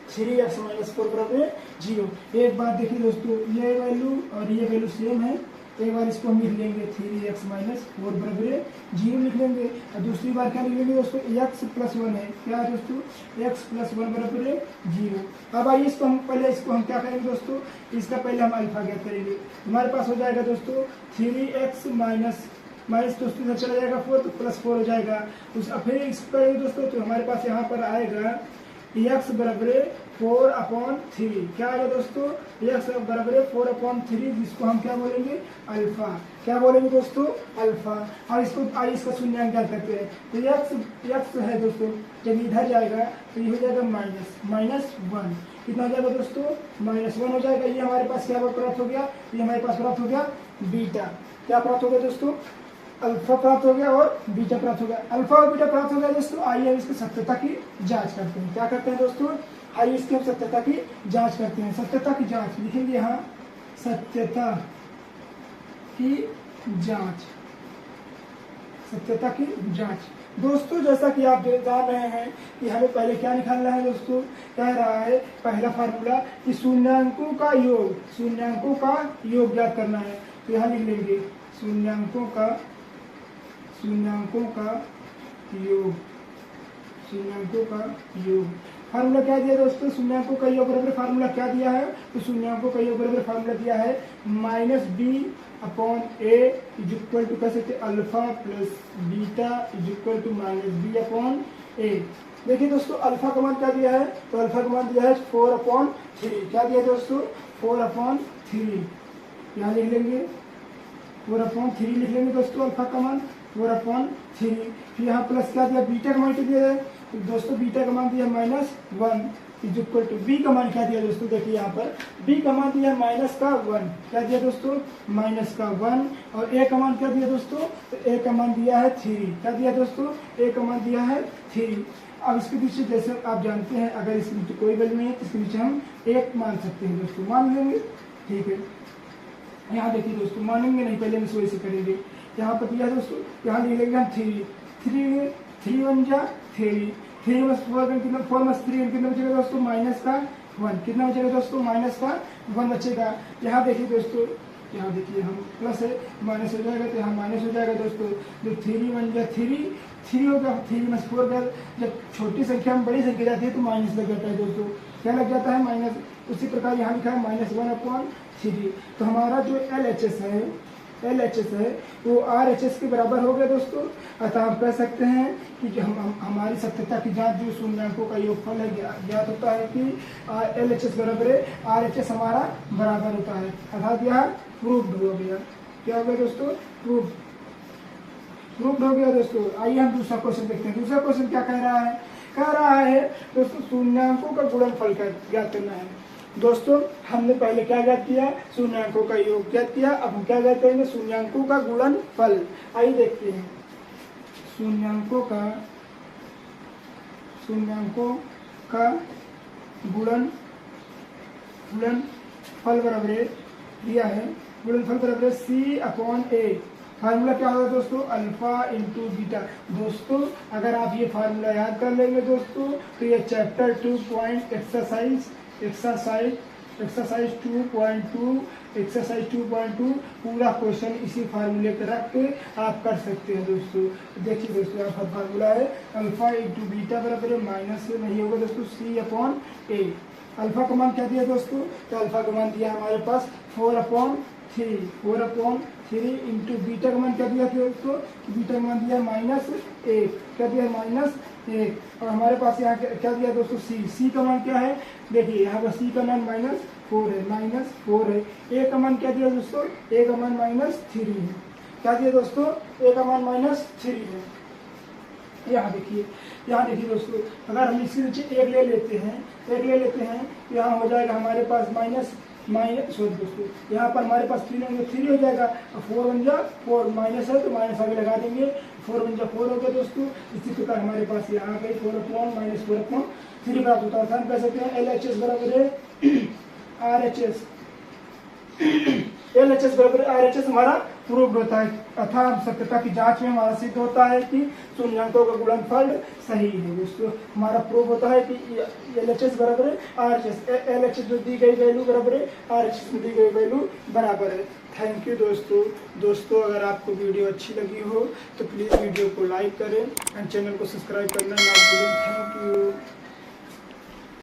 3x - 4 बराबर 0। एक बार देखिए दोस्तों, ये वैल्यू और ये वैल्यू सेम है, एक बार इसको हम लिख लेंगे 3x - 4 बराबर 0 लिख लेंगे। और दूसरी बार क्या लिख लेंगे दोस्तों, x + 1 है, क्या है दोस्तों x + 1 बराबर 0। अब आइए इसको हम क्या करेंगे दोस्तों, इसका पहले हम अल्फा ज्ञात करेंगे। हमारे पास हो जाएगा दोस्तों 3x माइनस दोस्तों इधर चला जाएगा 4, तो +4 हो जाएगा। फिर इसको करेंगे दोस्तों, तो हमारे पास यहाँ पर आएगा x बराबर 4/3। क्या आएगा दोस्तों, x बराबर 4/3, जिसको हम क्या बोलेंगे अल्फा। क्या बोलेंगे दोस्तों अल्फा। और इसका शून्य ज्ञात करते हैं, तो x है दोस्तों, जब इधर जाएगा तो ये हो जाएगा -1। कितना हो जाएगा दोस्तों -1 हो जाएगा। ये हमारे पास क्या प्राप्त हो गया, ये हमारे पास प्राप्त हो गया बीटा। क्या प्राप्त हो गया दोस्तों, अल्फा प्राप्त हो गया और बीटा प्राप्त हो गया। अल्फा और बीटा प्राप्त हो गया दोस्तों। आइए इसकी सत्यता की जांच करते हैं। क्या करते हैं दोस्तों, आइए इसकी हम सत्यता की जांच करते हैं। सत्यता की जांच लिखेंगे यहाँ, सत्यता की जांच, सत्यता की जांच। दोस्तों जैसा कि आप जान रहे हैं कि हमें पहले क्या निकालना है दोस्तों, कह रहा है पहला फार्मूला कि शून्यांकों का योग ज्ञात करना है। तो यहाँ लिख लेंगे शून्यांकों का योग। फार्मूला क्या दिया दोस्तों, शून्यांकों का योग बराबर फार्मूला क्या दिया है, तो शून्यांकों का योग बराबर फार्मूला दिया है -b/a इक्वल टू कह सकते alpha plus beta equal to -b/a। देखिए दोस्तों अल्फा का मान क्या दिया है, तो अल्फा का मान दिया है 4/3। क्या दिया दोस्तों 4/3, यहाँ लिख लेंगे 4/3 लिख लेंगे दोस्तों, अल्फा का मान 4/3। फिर यहाँ प्लस क्या दिया, बीटा का मान क्या दिया है, तो दोस्तों बीटा का मान दिया -1 इज इक्वल टू बी का मान क्या दिया दोस्तों, देखिए यहाँ पर बी का मान दिया -1, क्या दिया दोस्तों -1, और ए का मान क्या दिया दोस्तों, तो ए का मान दिया है 3, क्या दिया दोस्तों, ए का मान दिया है 3। अब इसके पीछे जैसे आप जानते हैं अगर इसके नीचे कोई वैल्यू नहीं है इसके नीचे हम 1 मान सकते हैं दोस्तों, मान लेंगे, ठीक है। यहाँ देखिए दोस्तों मानेंगे नहीं, पहले हम वही से करेंगे। यहाँ पर दिया दोस्तों, यहाँ लिख लेंगे हम 3 1 जा 3, 3 में 4 कितना, 4 में 3 कितना बचेगा दोस्तों -1, कितना बचेगा दोस्तों -1 बचेगा। यहाँ देखिए दोस्तों, यहाँ देखिए हम प्लस है माइनस हो जाएगा, तो यहाँ माइनस हो जाएगा दोस्तों। जो 3 1 जा 3 होगा, 3 में 4 का जब छोटी संख्या में बड़ी संख्या जाती है तो माइनस लग जाता है दोस्तों, क्या लग जाता है माइनस। उसी प्रकार यहाँ लिखा है -1/3। तो हमारा जो LHS है वो RHS के बराबर हो गया दोस्तों। अतः हम कह सकते हैं कि जो हमारी सत्यता की जांच जो शून्यांकों का योगफल है ज्ञात होता है कि LHS बराबर है RHS हमारा बराबर होता है, अर्थात यह प्रूव्ड हो गया। क्या हो गया दोस्तों, प्रूव्ड हो गया दोस्तों। आइए हम दूसरा क्वेश्चन देखते हैं। दूसरा क्वेश्चन क्या कह रहा है दोस्तों, शून्यांकों का गुणनफल ज्ञात करना है। दोस्तों हमने पहले क्या ज्ञात किया, शून्यांकों का योग ज्ञात किया। अब हम क्या ज्ञात करेंगे, शून्यांकों का गुणनफल। आइए देखते हैं, शून्यांकों का गुणनफल बराबर दिया है, गुणनफल बराबर C/A। फार्मूला क्या होगा दोस्तों, अल्फा इंटू बीटा। दोस्तों अगर आप ये फार्मूला याद कर लेंगे दोस्तों तो ये चैप्टर 2 पॉइंट एक्सरसाइज 2.2 पूरा क्वेश्चन इसी फार्मूले पे रख के आप कर सकते हैं दोस्तों। देखिए दोस्तों यहाँ पर फार्मूला है अल्फा इंटू बीटा बराबर है माइनस से नहीं होगा दोस्तों C/A। अल्फा का मान क्या दिया दोस्तों, तो अल्फा का मान दिया हमारे पास 4/3 इंटू बीटा का मान क्या दिया दोस्तों, बीटा का मान दिया -1, क्या दिया -1, और हमारे पास यहाँ क्या दिया दोस्तों C का मान क्या है, देखिए यहाँ पर C का मान -4 है। ए का मान क्या दिया दोस्तों, ए का मान -3 है, क्या दिया दोस्तों, ए का मान -3 है। यहाँ देखिए दोस्तों अगर हम इसके नीचे 1 ले लेते हैं यहाँ हो जाएगा हमारे पास दोस्तों यहाँ पर हमारे पास 3 हो जाएगा, 4 1 जा 4 माइनस है तो माइनस आगे लगा देंगे, 4 1 जा 4 हो गया दोस्तों। इसी प्रकार हमारे पास यहाँ आ गई 4/-4/3 प्राप्त होता है। हम कह सकते हैं LHS बराबर है RHS, LHS बराबर RHS हमारा प्रूव्ड होता है, अतः सत्यता की जांच में हमारा सिद्ध होता है कि शून्यांकों का गुणनफल सही है दोस्तों। हमारा प्रूव होता है कि LHS बराबर है RHS, LHS में दी गई वैल्यू बराबर है RHS में दी गई वैल्यू बराबर है। थैंक यू दोस्तों अगर आपको वीडियो अच्छी लगी हो तो प्लीज़ वीडियो को लाइक करें एंड चैनल को सब्सक्राइब करना ना भूलें। Thank you.